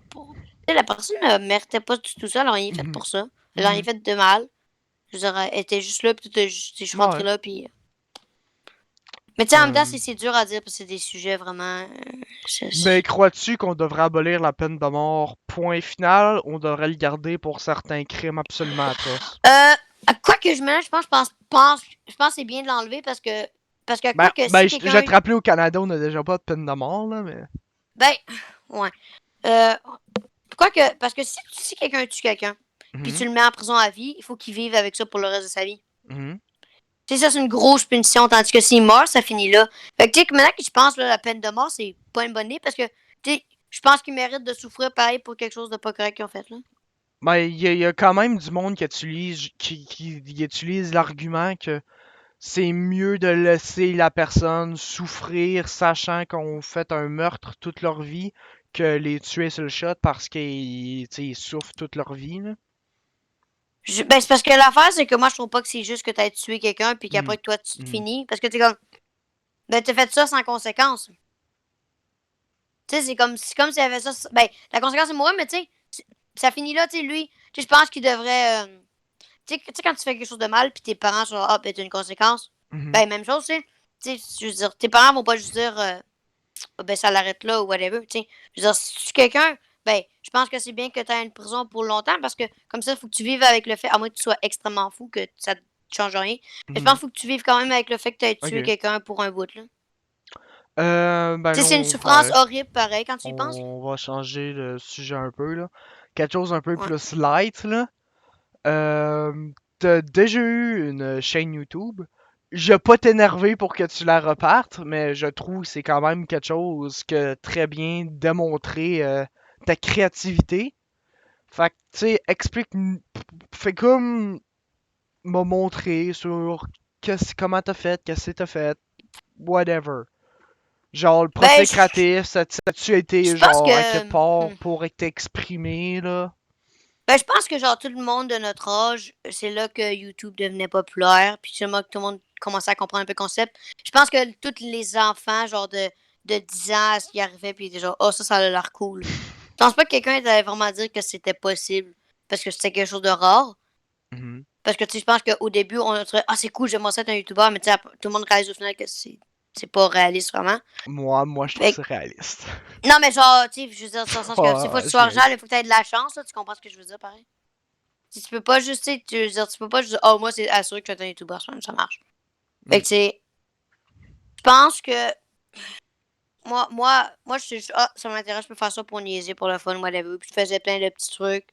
sais, la personne ne méritait pas du tout ça, elle a rien fait Mhm. pour ça. Elle a rien Mhm. fait de mal. Je veux dire, elle était juste là, puis je suis Ouais. rentrée là, puis. Mais tu sais, en même temps, Euh, c'est dur à dire, parce que c'est des sujets vraiment. Mais crois-tu qu'on devrait abolir la peine de mort, point final, ou on devrait le garder pour certains crimes absolument atroces? Quoi que je pense que c'est bien de l'enlever parce que quoi que si Je vais quelqu'un. te rappeler, au Canada, on a déjà pas de peine de mort, là, mais... Ben, ouais. Euh, Quoique, parce que si quelqu'un tue quelqu'un, puis Mhm, tu le mets en prison à vie, il faut qu'il vive avec ça pour le reste de sa vie. mhm. Tu sais, ça, c'est une grosse punition, tandis que s'il meurt, ça finit là. Fait que, tu sais, maintenant que je pense, là, la peine de mort, c'est pas une bonne idée parce que, tu sais, je pense qu'ils méritent de souffrir pareil pour quelque chose de pas correct qu'ils ont fait, là. Ben, il y a quand même du monde qui utilise l'argument que c'est mieux de laisser la personne souffrir sachant qu'on fait un meurtre toute leur vie que les tuer sur le shot parce qu'ils, tu sais, ils souffrent toute leur vie, là. Ben, c'est parce que l'affaire, c'est que moi, je trouve pas que c'est juste que t'as tué quelqu'un puis Mhm, qu'après que toi, tu te mhm, finis. Parce que t'es comme, ben, t'as fait ça sans conséquence. Tu sais, c'est comme s'il avait ça. Ben, la conséquence, c'est mourir, mais tu sais, ça finit là, tu sais, lui. Tu sais, je pense qu'il devrait. Tu sais, quand tu fais quelque chose de mal, puis tes parents sont, ah, ben, t'as une conséquence. mhm, Ben, même chose, tu sais. Tu sais, je veux dire, tes parents vont pas juste dire, ah, ben, ça l'arrête là ou whatever, tu sais. Je veux dire, si tu tues quelqu'un, ben, je pense que c'est bien que tu aies une prison pour longtemps parce que, comme ça, il faut que tu vives avec le fait, à moins que tu sois extrêmement fou, que ça ne change rien. Mais je pense mhm. qu'il faut que tu vives quand même avec le fait que tu aies tué Ok. quelqu'un pour un bout, là. Ben Tu là, sais, c'est une souffrance ouais. horrible, pareil, quand tu y penses, là. On va changer le sujet un peu, là. Quelque chose un peu Ouais. plus light, là. Euh, T'as déjà eu une chaîne YouTube. Je vais pas t'énerver pour que tu la repartes, mais je trouve que c'est quand même quelque chose que très bien démontré ta créativité. Fait que, tu sais, explique, fais comme m'a montré sur comment t'as fait, qu'est-ce que t'as fait, whatever. Genre, le Ben, procès créatif, ça a-tu je été, pense genre, à quelque que. part pour t'exprimer, là? Ben, je pense que genre tout le monde de notre âge, c'est là que YouTube devenait populaire, puis seulement que tout le monde commençait à comprendre un peu le concept. Je pense que tous les enfants, genre de 10 ans, ce qui arrivait, puis ils étaient genre, oh, ça a l'air cool. Je pense pas que quelqu'un allait vraiment dire que c'était possible, parce que c'était quelque chose de rare. Mhm. Parce que, tu sais, je pense qu'au début, on dirait, ah, c'est cool, j'aimerais ça être un YouTuber, mais tu sais, tout le monde réalise au final que c'est pas réaliste vraiment. Moi, je trouve Fait ça réaliste. non, mais genre, tu sais, je veux dire, dans le sens que, c'est faut que Ouais, tu je sois original, niaise. il faut que tu aies de la chance, là, tu comprends ce que je veux dire, pareil? Tu peux pas juste, tu veux dire, tu peux pas juste dire, oh, moi, c'est assuré que je vais être un YouTuber, ça marche. Fait Mm. que, tu sais, je pense que moi, je suis juste, ah, ça m'intéresse, je peux faire ça pour niaiser, pour le fun, whatever. Puis je faisais plein de petits trucs.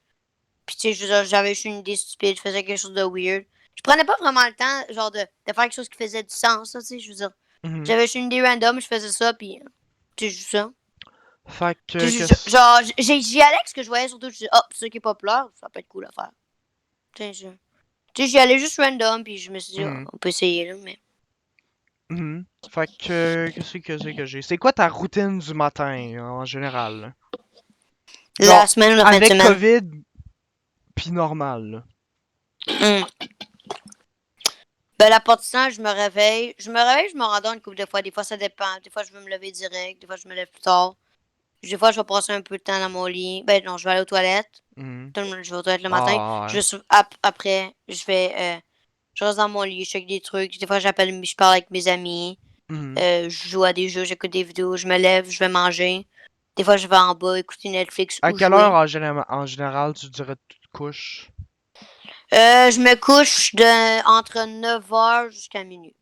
Puis, tu sais, je veux dire, j'avais juste une idée stupide, je faisais quelque chose de weird. Je prenais pas vraiment le temps, genre, de faire quelque chose qui faisait du sens, là, tu sais, je veux dire. Mhm. J'avais juste une idée random, je faisais ça, puis, tu sais, juste ça. Fait que, Tu sais, genre, j'y allais avec ce que je voyais, surtout, je disais, oh, c'est ça qui est populaire, ça peut être cool à faire. Tu sais, j'y allais juste random, puis je me suis dit, oh, Mhm. on peut essayer, là, mais. Mhm. Fait que j'ai? C'est quoi ta routine du matin, en général, là? La Genre, semaine ou la fin de avec semaine. COVID, pis normal, là. Hmm. Ben, l'apprentissage, je me réveille. Je me rendors une couple de fois. Des fois, ça dépend. Des fois, je veux me lever direct. Des fois, je me lève plus tard. Des fois, je vais passer un peu de temps dans mon lit. Ben, non, je vais aller aux toilettes. Mhm. Je vais aux toilettes le matin. Ah, ouais. Après, je reste dans mon lit, je check des trucs. Des fois, je parle avec mes amis. Mhm. Je joue à des jeux, j'écoute des vidéos. Je me lève, je vais manger. Des fois, je vais en bas écouter Netflix À ou quelle heure, jouer. en général, tu dirais que tu te couches? Je me couche entre 9 heures jusqu'à minuit.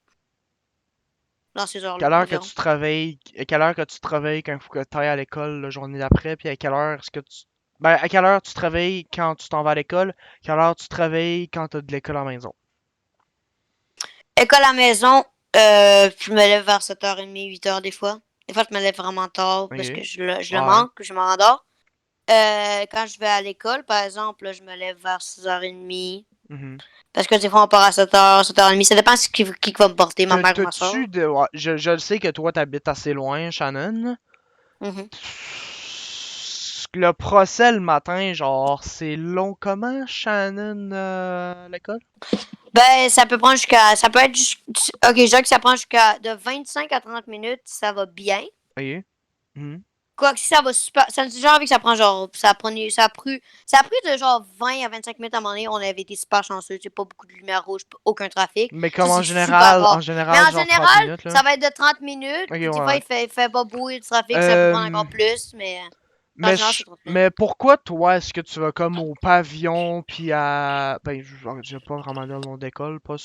Dans ces heures-là, Quelle heure que environ. tu travailles, à quelle heure que tu travailles quand il faut que tu ailles à l'école la journée d'après, puis à quelle heure est-ce que tu... Ben, à quelle heure tu travailles quand tu t'en vas à l'école, quelle heure tu travailles quand tu as de l'école à la maison? École à la maison, je me lève vers 7h30, 8h des fois. Des fois, je me lève vraiment tard parce que Ok. je le Ouais. manque, je m'endors. Quand je vais à l'école, par exemple, là, je me lève vers 6h30. Mhm. Parce que des fois, on part à 7h, 7h30. Ça dépend qui va me porter, ma mère ou ma soeur. T'as-tu de... ouais, je le sais que toi, t'habites assez loin, Shannon. Mhm. Le procès le matin, genre, c'est long comment, Shannon, à l'école? Ben, ça peut prendre jusqu'à. Ça peut être. Ok, je dirais que ça prend jusqu'à de 25 à 30 minutes, ça va bien. Ok. Mhm. Quoi que si ça va super. Ça nous genre avec ça prend genre. Ça a pris de genre 20 à 25 minutes à un moment donné. On avait été super chanceux. Tu sais, pas beaucoup de lumière rouge, aucun trafic. Mais Ça, comme c'est super rare. en Mais général, en genre 30 général, minutes, là. ça va être de 30 minutes. Ok, Puis des ouais, fois, ouais. il fait pas beau et du trafic, ça peut prendre encore plus. Mais en Mais, général, c'est 30 minutes. mais pourquoi toi, est-ce que tu vas comme au pavillon, puis à... Ben, j'ai pas vraiment le nom d'école, pas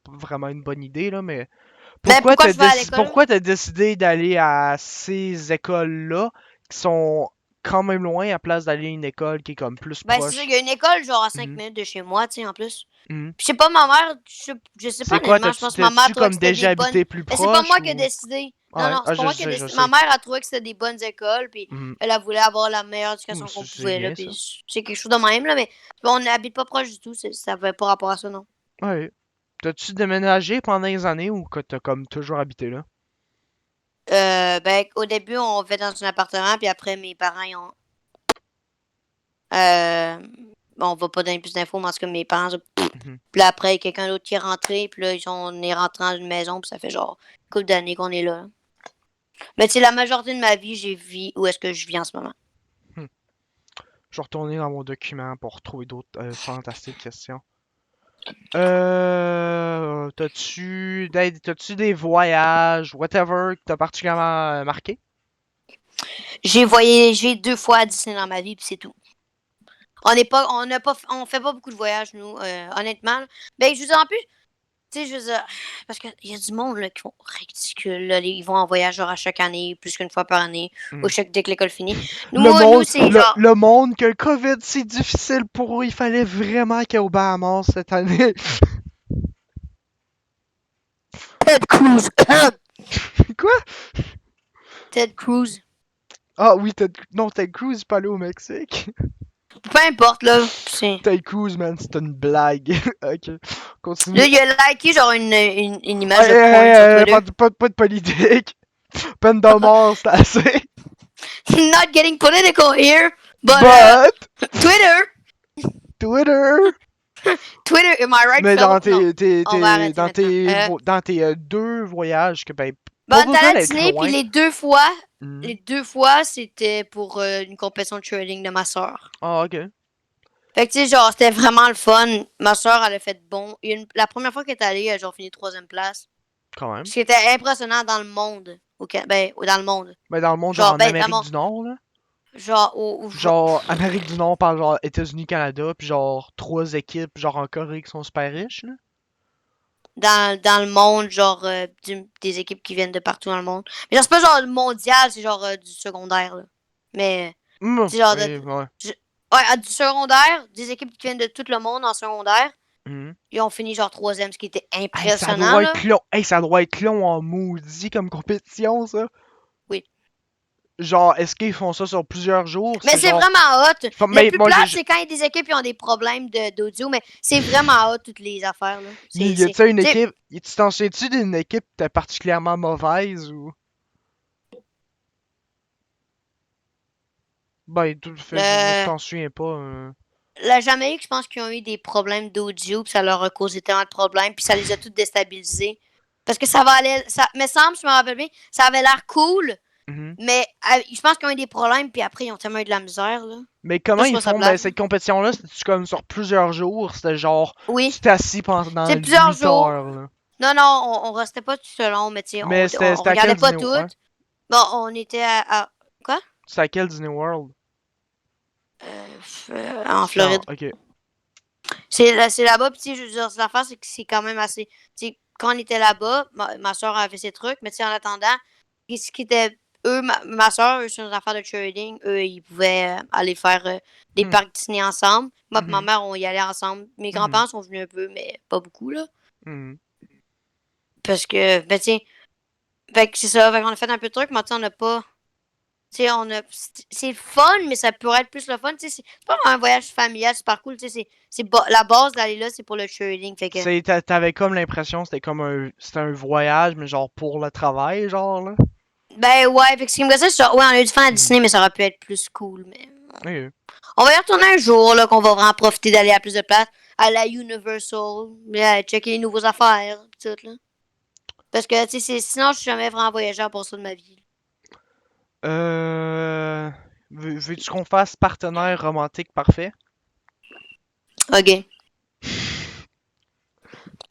vraiment une bonne idée, là, mais... Ben, pourquoi je vais à l'école? Pourquoi t'as décidé d'aller à ces écoles-là, qui sont quand même loin, à place d'aller à une école qui est comme plus Ben, c'est ça. proche? Il y a une école genre à 5 Mhm, minutes de chez moi, tu sais, en plus. mhm. Puis je sais pas, ma mère, je sais pas C'est quoi, honnêtement, je pense que ma mère t'as-tu trouvait que comme c'était des déjà bonnes. habité plus Mais c'est pas proche, moi qui ai ou... décidé. Non, Ouais, non, c'est pas moi qui ai je décidé. Ma sais. mère a trouvé que c'était des bonnes écoles, puis Mhm. elle voulu avoir la meilleure éducation qu'on C'est pouvait, là, bien, ça. puis c'est quelque chose de même, là, mais on n'habite pas proche du tout, ça avait pas rapport à ça, non. Ouais. T'as-tu déménagé pendant les années, ou que t'as comme toujours habité là? Ben, au début, on vivait dans un appartement, puis après, mes parents, ils ont. Bon, on va pas donner plus d'infos, mais en tout cas, mes parents, Mhm. puis là, après, il y a quelqu'un d'autre qui est rentré, puis là, on est rentré dans une maison, puis ça fait genre une couple d'années qu'on est là. Mais tu sais, la majorité de ma vie, j'ai vu où est-ce que je vis en ce moment. Hmm. Je vais retourner dans mon document pour trouver d'autres fantastiques questions. T'as-tu des voyages, whatever, qui t'a particulièrement marqué? J'ai voyagé 2 fois à Disney dans ma vie, puis c'est tout. On fait pas beaucoup de voyages, nous, honnêtement. Ben, je veux dire, en plus, tu sais, je veux dire, parce qu'il y a du monde, là, qui vont ridicule, là, ils vont en voyage, genre, à chaque année, plus qu'une fois par année, Hmm. ou dès que l'école finit. Le Nous, monde, c'est genre, le monde que le COVID, c'est difficile pour eux. Il fallait vraiment qu'il y ait au Bahamas cette année. Ted Cruz. Quoi? Ted Cruz. Ah oui, non, Ted Cruz, il est pas allé au Mexique. Peu importe, là, c'est... Ted Cruz, man, c'est une blague. Ok, continue. Là, il a liké, genre, une image Hey, de porn sur Twitter. pas de politique. Peine de mort, c'est assez. Not getting political here, but, But, Twitter, Twitter. Twitter, am I right, Mais Phil? Non, on va arrêter maintenant. dans tes deux voyages, que ben, Ben, pas on est allé besoin à d'être Disney, puis loin. Mhm. les deux fois, c'était pour une compétition de cheerleading de ma soeur. Ah, ok, Fait que, tu sais, genre, c'était vraiment le fun. Ma soeur, elle a fait bon. La première fois qu'elle est allée, elle a genre fini 3e place. quand même. Ce qui était impressionnant dans le monde. Ben, dans le monde. Ben, dans le monde, genre Genre, en ben, dans Amérique du Nord, là. genre, Genre, Amérique du Nord par genre États-Unis, Canada, puis genre trois équipes, genre en Corée qui sont super riches, là. dans le monde, genre, des équipes qui viennent de partout dans le monde. Mais genre, c'est pas genre mondial, c'est genre du secondaire, là. Mais, c'est genre Oui, ouais. ouais, du secondaire, des équipes qui viennent de tout le monde en secondaire, Mhm. ils ont fini genre 3e, ce qui était Hey, ça impressionnant, doit là. être long. Hey, ça doit être long en maudit comme compétition, ça. Oui. Genre, est-ce qu'ils font ça sur plusieurs jours? Mais c'est genre... vraiment hot. Mais, Le plus moi, plate, c'est quand il y a des équipes qui ont des problèmes d'audio, mais c'est vraiment hot, toutes les affaires, là. mais y a-tu une t'sais, équipe? Tu t'en souviens-tu d'une équipe particulièrement mauvaise, ou? Ben, tout fait, moi, je le, t'en souviens pas. la Jamaïque, je pense qu'ils ont eu des problèmes d'audio, puis ça leur a causé tellement de problèmes, puis ça les a tous déstabilisés. Parce que ça va aller. Ça me semble, je me rappelle bien, ça avait l'air cool, Mhm. mais je pense qu'ils ont eu des problèmes, puis après, ils ont tellement eu de la misère, là. Mais comment Ça, je ils trouve ça font? Ben, plate. cette compétition-là, c'était comme sur plusieurs jours. C'était genre, tu Oui. t'es assis pendant C'est plusieurs 8 jours. heures, là. Non, non, on restait pas tout le long, mais tu sais, Mais on c'était à quel regardait pas Disney World? Ouais. toutes. Bon, on était quoi? C'était à quel Disney World? En Floride. Ok. C'est là-bas, puis tu sais, je veux dire, l'affaire, c'est que c'est quand même assez. Tu sais, quand on était là-bas, ma soeur avait ses trucs, mais tu sais, en attendant, ce qui était. Eux, ma soeur, eux, sur une affaire de trading, eux, ils pouvaient aller faire des Hmm. parcs Disney ensemble. Moi et ma Mhm. mère, on y allait ensemble. Mes Mhm. grands-parents sont venus un peu, mais pas beaucoup, là. Mhm. Parce que, ben, tu sais, fait que c'est ça, fait qu'on a fait un peu de trucs, mais tu sais, on n'a pas. Tu sais, c'est fun, mais ça pourrait être plus le fun. Tu sais, c'est pas un voyage familial super cool. Tu sais, la base d'aller là, c'est pour le trading. Fait que, T'avais comme l'impression que c'était un voyage, mais genre pour le travail, genre, là. ben ouais, fait que ce qui me gossait, c'est genre, ouais, on a eu du fun à Mhm. Disney, mais ça aurait pu être plus cool. Mais Ok. on va y retourner un jour, là, qu'on va vraiment profiter d'aller à plus de places, à la Universal, là, checker les nouveaux affaires, tout, là. Parce que, tu sais, sinon, je suis jamais vraiment voyageur pour ça de ma vie. Euh... Veux-tu qu'on fasse partenaire romantique parfait? Ok,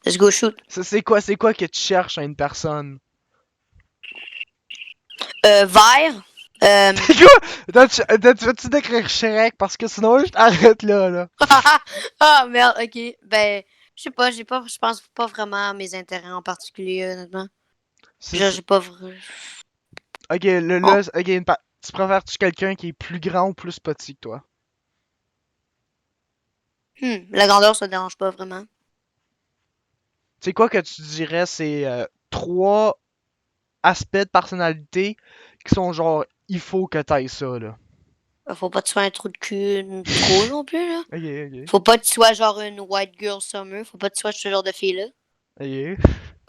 let's go shoot. Ça, c'est quoi que tu cherches à une personne? Vert. Quoi? Tu vas-tu décrire Shrek? Parce que sinon, je t'arrête là. Ah merde, ok. Ben, je sais pas, je pense pas vraiment à mes intérêts en particulier, honnêtement. Genre, j'ai pas vrai. Ok, Oh, ok, tu préfères-tu quelqu'un qui est plus grand ou plus petit que toi? la grandeur, ça dérange pas vraiment. C'est quoi que tu dirais, c'est trois aspects de personnalité qui sont genre, il faut que t'ailles ça, là. Faut pas que tu sois un trou de cul trop non plus, là. Ok, ok. Faut pas que tu sois genre une white girl summer. Faut pas que tu sois ce genre de fille-là. Ok,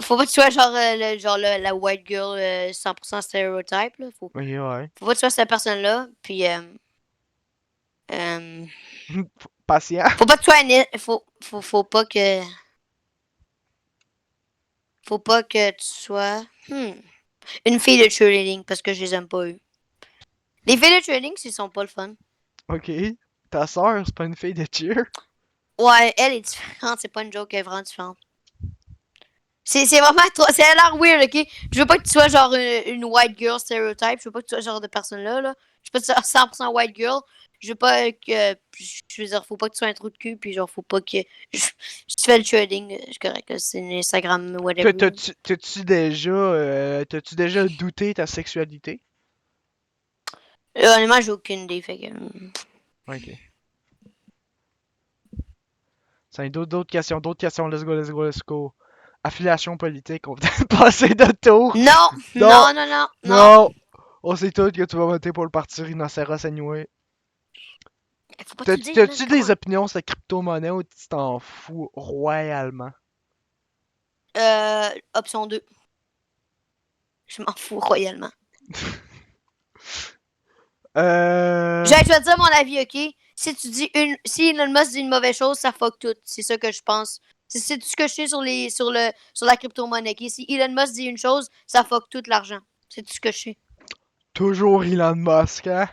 Faut pas que tu sois genre, la white girl 100% stéréotype, là. ok, ouais. Faut pas que tu sois cette personne-là. Puis, euh, Patient. faut pas que tu sois faut pas que tu sois, une fille de cheerleading parce que je les aime pas eux. Les filles de cheerleading, ils sont pas le fun. Ok. Ta soeur, c'est pas une fille de cheer? Ouais, elle est différente. C'est pas une joke, elle est vraiment différente. C'est vraiment trop. C'est l'air weird, ok? Je veux pas que tu sois genre une white girl stereotype. Je veux pas que tu sois genre de personne-là, là. Je veux pas que tu sois 100% white girl. Je veux pas que. Je veux dire, faut pas que tu sois un trou de cul. Puis genre, faut pas que. Si tu fais le trading, c'est correct. Là, c'est un Instagram, whatever. T'as-tu déjà douté ta sexualité? Honnêtement, j'ai aucune idée. Fait que. Ok. C'est d'autres questions, let's go. Affiliation politique, on va peut-être passer de tour. Non! Non, Non, non, non, non! non. On sait tous que tu vas voter pour le parti Rhinocéros anyway. Faut pas que tu le dises, man. T'as-tu des opinions sur la crypto-monnaie ou tu t'en fous royalement? Option 2. Je m'en fous royalement. Euh... Je vais te dire mon avis, ok? Si Elon Musk dit une mauvaise chose, ça fuck tout. C'est ça que je pense. C'est tout ce que je sais sur la crypto-monnaie, ok? Si Elon Musk dit une chose, ça fuck tout l'argent. C'est tout ce que je sais. Toujours Elon Musk, hein?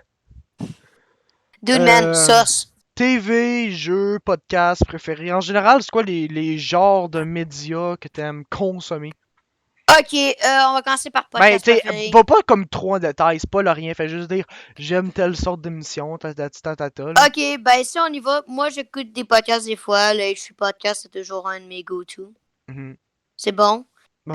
Dude, man, Euh... sauce. TV, jeux, podcasts préférés. En général, c'est quoi les genres de médias que t'aimes consommer? Ok, on va commencer par Ben, podcast tu sais, préféré. va pas comme trop en détail, c'est pas le rien, fais juste dire j'aime telle sorte d'émission, là. Ok, ben si on y va, moi j'écoute des podcasts des fois. Le HU Podcast, c'est toujours un de mes go-to. Mhm. C'est bon. Bon,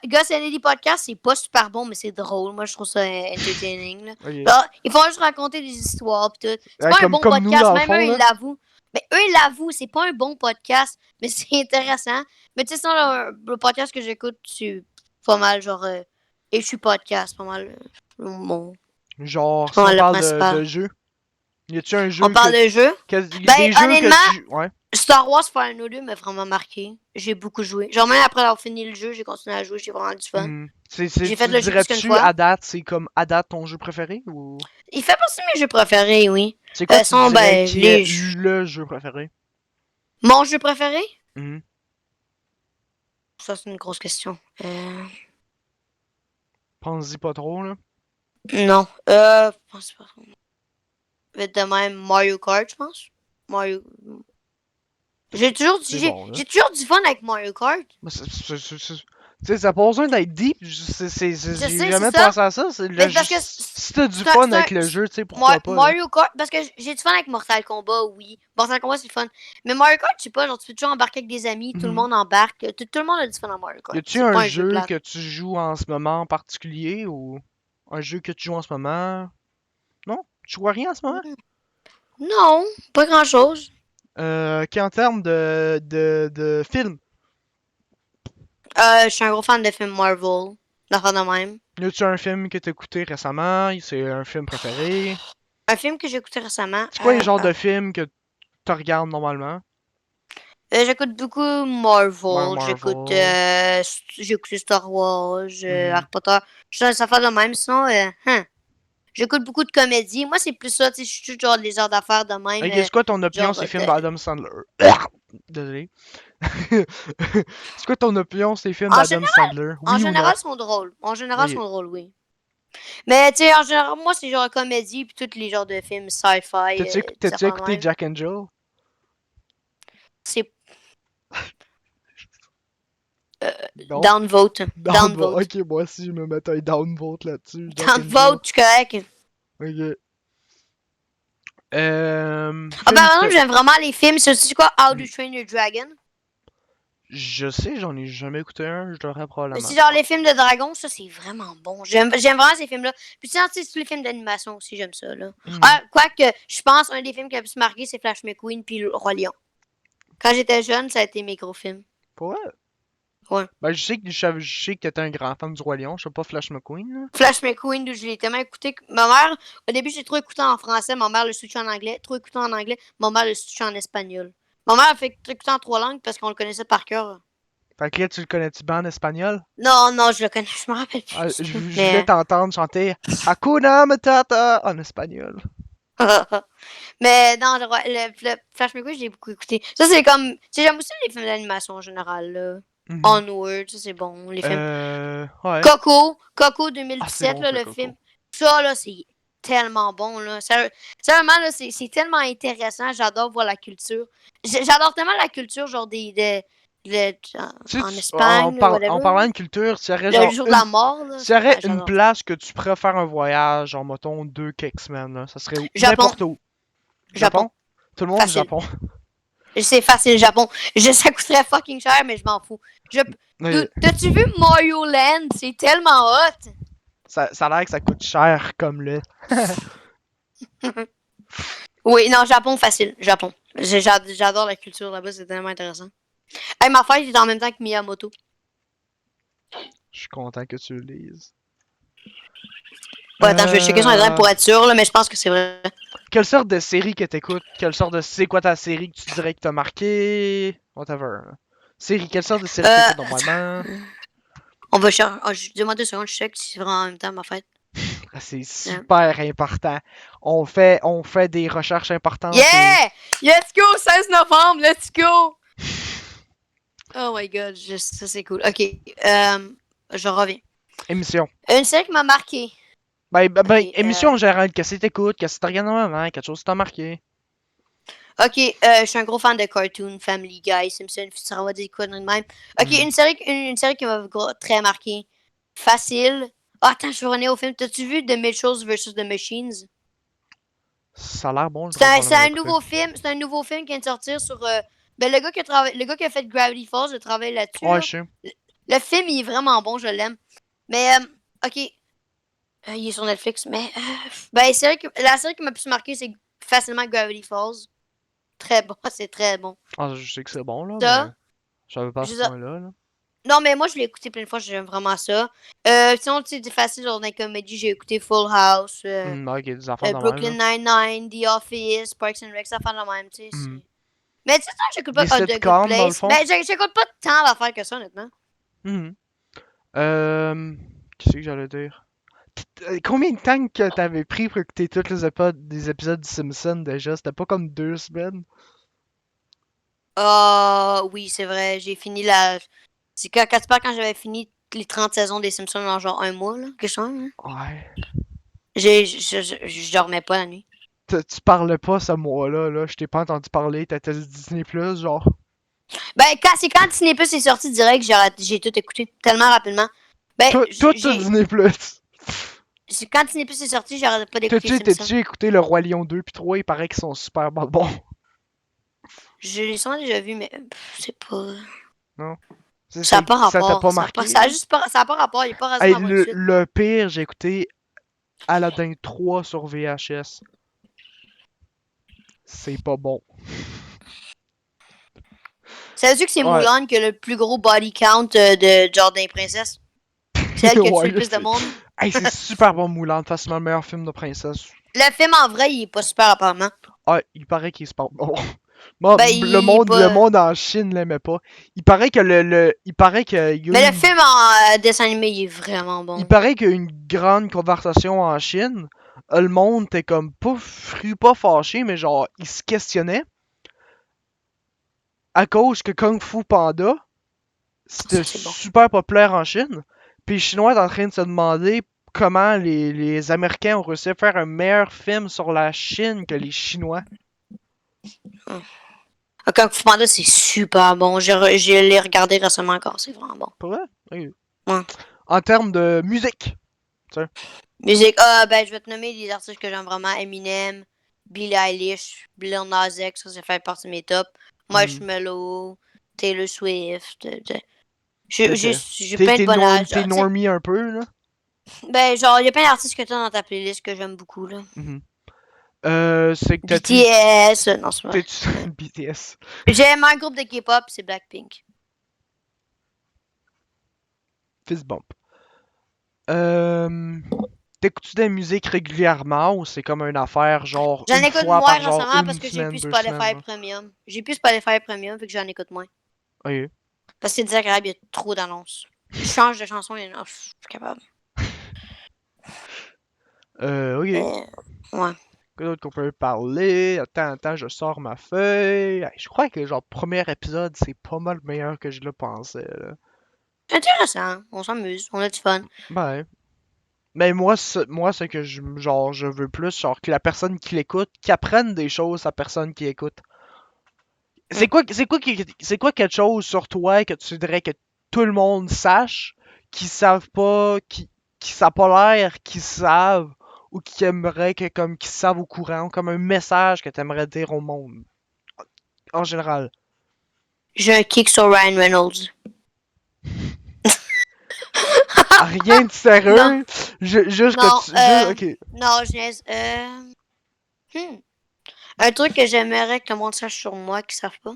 Gus Kennedy Podcast, c'est pas super bon, mais c'est drôle. Moi, je trouve ça entertaining. Là. ok. Genre, ils font juste raconter des histoires pis tout. C'est pas un bon Comme nous, podcast, dans le même eux, fond, ils là. l'avouent. Mais eux, ils l'avouent, c'est pas un bon podcast, mais c'est intéressant. Mais tu sais, sinon, le podcast que j'écoute, c'est pas mal, genre, et je suis podcast, pas mal, Genre, pas si on mal le parle principal. de jeux, y a-tu un On jeu parle de jeux. y a Ben, des jeux que honnêtement, tu. Ouais. Star Wars Fallen Order m'a vraiment marqué. J'ai beaucoup joué. Genre, même après avoir fini le jeu, j'ai continué à jouer, j'ai vraiment du fun. Mhm. J'ai fait Tu le jeu plus qu'une dirais-tu fois. à date, c'est comme à date ton jeu préféré ou. Il fait partie de mes jeux préférés, oui. C'est quoi tu Sinon, dirais ben, qui est le jeu préféré? Mon jeu préféré? Mhm. Ça, c'est une grosse question. Pense-y pas trop, là. Non. Je pense pas. Vite de même, Mario Kart, je pense. Mario. C'est bon, là. J'ai toujours du fun avec Mario Kart. Mais tu sais, ça n'a pas besoin d'être deep. Je J'ai sais, c'est jamais ça. pensé à ça. Mais parce que Si t'as du fun avec le jeu, tu sais, pourquoi pas, là. Mario Kart, parce que j'ai du fun avec Mortal Kombat, oui. Mortal Kombat, c'est le fun. Mais Mario Kart, je sais pas, genre, tu peux toujours embarquer avec des amis, tout le Mhm. monde embarque. Tout le monde a du fun en Mario Y Kart. a-tu C'est un pas un jeu jeu plate. que tu joues en ce moment en particulier ou un jeu que tu joues en ce moment? Non? Tu joues à rien en ce moment? Non, pas grand chose. Qui en termes de film, Je suis un gros fan de films Marvel. D'affaires de même. y a-tu un film que t'as écouté récemment? C'est un film préféré? Un film que j'ai écouté récemment. C'est quoi les genres de films que tu regardes normalement? J'écoute beaucoup Marvel. Marvel. J'ai écouté Star Wars, Mhm. Harry Potter. Ça fait de même. Sinon, j'écoute beaucoup de comédies. Moi, c'est plus ça. Tu sais, je suis toujours les heures d'affaires de même. Ok, c'est quoi ton opinion Genre, sur les films d'Adam Sandler? Désolé. C'est quoi ton opinion sur les films en d'Adam général, Sandler? en Oui ou non? général, ils sont drôles. En général, ils Ok. sont drôles, oui. Mais tu sais, en général, moi, c'est genre comédie, puis tous les genres de films sci-fi. T'as-tu des affaires de écouté même. Jack and Jill? C'est Non? downvote. Downvote. Downvote. Ok, moi aussi, je me mets un downvote là-dessus. Jack and Jill. Downvote, tu correct. Ok. Ah, Film par que exemple, t'as... j'aime vraiment les films. C'est quoi How to Hmm. Train Your Dragon? Je sais, j'en ai jamais écouté un, je devrais probablement. C'est genre les films de dragon, ça, c'est vraiment bon. J'aime vraiment ces films-là. Puis tu sais, tous les films d'animation aussi, j'aime ça, là. Mhm. Ah, quoique, je pense, un des films qui a le plus marqué, c'est Flash McQueen puis Le Roi Lion. Quand j'étais jeune, ça a été mes gros films. Pour vrai? Ouais. Ben, je sais que t'étais un grand fan du Roi Lion, je sais pas Flash McQueen, là. Flash McQueen, d'où je l'ai tellement écouté. Ma mère, au début, j'ai trop écouté en français. Ma mère le switch en anglais. Trop écouté en anglais. Ma mère le switch en espagnol. Ma mère a fait écouter en 3 langues parce qu'on le connaissait par cœur. Fait que là, tu le connais-tu bien en espagnol? Non, non, je le connais. Je me rappelle Ah, plus du tout. je voulais Mais. t'entendre chanter Hakuna Matata en espagnol. Mais non, le Flash McQueen, j'ai beaucoup écouté. Ça, c'est comme. Tu sais, j'aime aussi les films d'animation en général, là. Mhm. Onward, ça, c'est bon. Les films. Ouais. Coco Ah, c'est 2017, bon là, ça, le Coco. film. Ça, là, c'est tellement bon, là. Sérieusement, là, c'est tellement intéressant. J'adore voir la culture. J'adore tellement la culture, genre Tu sais, en Espagne, là, en whatever. parlant de culture, s'il y aurait Le genre jour de la mort, là. s'il y aurait une J'adore. place que tu pourrais faire un voyage, genre, mettons, 2 quelques semaines, là, ça serait où? Japon. N'importe où. Japon. Japon? Tout le monde du Facile. Japon. C'est facile, Japon. Ça coûterait fucking cher, mais je m'en fous. Mais T'as-tu vu Mario Land? C'est tellement hot! ça a l'air que ça coûte cher comme le. Oui, non, Japon, facile. Japon. J'adore la culture là-bas, c'est tellement intéressant. Hey, ma fête est en même temps que Miyamoto. Je suis content que tu le lises. Ouais, attends, je vais checker son adresse Euh, pour être sûr, là, mais je pense que c'est vrai. Quelle sorte de série que t'écoutes? Quelle sorte de. C'est quoi ta série que tu dirais que t'as marqué? Whatever. Série, quelle sorte de série que t'écoutes normalement? On va chercher. Oh, demande 2 secondes, je check si c'est vraiment en même temps ma fête. Ah, c'est super important. On fait des recherches importantes et. Yeah! Let's go! 16 novembre, let's go! Oh my god, ça c'est cool. Ok, je reviens. Émission. Une série qui m'a marqué. Ok, Émission en général, qu'est-ce que t'écoutes, qu'est-ce que t'as regardé normalement, quelque chose qui t'a marqué. Ok, je suis un gros fan de cartoon, Family Guy, Simpson, Futurama, des conneries de même. Ok, Mhm. une série qui m'a très marqué. Facile. Ah, attends, je veux revenir au film. T'as-tu vu The Mitchells vs. The Machines? Ça a l'air bon, je C'est vais un, probablement l'écouter. c'est un nouveau film qui vient de sortir sur. Ben, le gars qui a fait Gravity Falls, je travaille là-dessus. Ouais, Là. je sais. Le film, il est vraiment bon, je l'aime. Mais, ok. Il est sur Netflix, mais. Ben, la série qui m'a plus marqué, c'est facilement Gravity Falls. Très bon, c'est très bon. Ah, je sais que c'est bon, là, mais Ça, je savais pas à ce je- point-là, là. non, mais moi, je l'ai écouté plein de fois, j'aime vraiment ça. Sinon, tu sais, c'est facile, genre dans les comédies, j'ai écouté Full House, Ok, des affaires de même, Brooklyn là. Nine-Nine, The Office, Parks and Rec, ça fait de même, tu sais. Mhm. Mais tu sais, j'écoute pas Des The Good sitcoms, dans le Place. fond. Ben, j'écoute pas tant d'affaires que ça, honnêtement. Mhm. Qu'est-ce que j'allais dire? Combien de temps que t'avais pris pour écouter tous des épisodes du Simpsons déjà? C'était pas comme 2 semaines? Ah, oui, c'est vrai, j'ai fini la. C'est quand tu parles quand j'avais fini les 30 saisons des Simpsons en genre un mois, là, quelque chose, hein. Ouais. Je dormais pas la nuit. Tu parlais pas ce mois-là, là. Je t'ai pas entendu parler. T'étais sur Disney Plus, genre. Ben, c'est quand Disney Plus est sorti direct, j'ai tout écouté tellement rapidement. Ben, Tout sur Disney Plus. quand Disney Plus est sorti, j'arrêtais pas d'écouter Simpsons. T'as-tu écouté Le Roi Lion 2 puis 3? Il paraît qu'ils sont super bons. Je l'ai sûrement déjà vu, mais c'est pas. Non? Ça n'a pas Ça t'a rapport. pas marqué? Ça a pas rapport. Il n'est pas resté Hey, dans bonne suite. le pire, j'ai écouté Aladdin 3 sur VHS. C'est pas bon. Savais-tu que c'est Ouais. Mulan qui a le plus gros body count de Jardin Princesse? C'est elle qui a Ouais, tué le là, plus de monde. Hey, c'est super bon, Moulin. Facilement le meilleur film de princesse. Le film en vrai, il est pas super apparemment. Ah, il paraît qu'il est super bon. Moi, Ben, il est pas. le monde en Chine l'aimait pas. Il paraît que il paraît qu'il y a Mais le une- film en dessin animé, il est vraiment bon. il paraît qu'il y a une grande conversation en Chine. Le monde était comme pas fâché, mais genre, il se questionnait. À cause que Kung Fu Panda, c'était Ça, c'est bon. super populaire en Chine. Puis les Chinois étaient en train de se demander comment les Américains ont réussi à faire un meilleur film sur la Chine que les Chinois. Kung Fu Panda, c'est super bon. Je l'ai regardé récemment encore, c'est vraiment bon. Pour vrai? Ok. Ouais. En termes de musique. Musique, ben, je vais te nommer des artistes que j'aime vraiment. Eminem, Billie Eilish, Lil Nas X, ça fait partie de mes tops. Marshmello, Taylor Swift. J'ai plein de bon âge. T'es normie un peu, là? Ben, genre, il y a plein d'artistes que t'as dans ta playlist que j'aime beaucoup, là. C'est que t'as-tu... BTS, non, c'est vrai. T'es-tu... BTS. J'aime un groupe de K-pop, c'est Blackpink. Fist bump. T'écoutes-tu de la musique régulièrement ou c'est comme une affaire genre J'en une écoute fois moins par genre récemment une parce que j'ai semaine, plus 2 semaines? Spotify Là? Premium. J'ai plus Spotify Premium, fait que j'en écoute moins. Ok. Parce que c'est désagréable, il y a trop d'annonces. Je change de chanson, et non, je suis plus capable. Ok. Ouais. Quoi d'autre qu'on peut parler? Attends, je sors ma feuille. Hey, je crois que genre premier épisode, c'est pas mal meilleur que je le pensais. Là. Intéressant, on s'amuse, on a du fun. Ben. Mais moi, c'est que je veux plus, genre, que la personne qui l'écoute, qui apprenne des choses à la personne qui écoute. Mm. C'est quoi quelque chose sur toi que tu voudrais que tout le monde sache, qui savent pas, qui ça a pas l'air, qui savent, ou qui aimeraient que, comme, qui savent au courant, comme un message que tu aimerais dire au monde, en général. J'ai un kick sur Ryan Reynolds. Rien de Non, sérieux, juste que non, tu, juste, ok. non, je niaise. Un truc que j'aimerais que le monde sache sur moi qu'ils savent pas.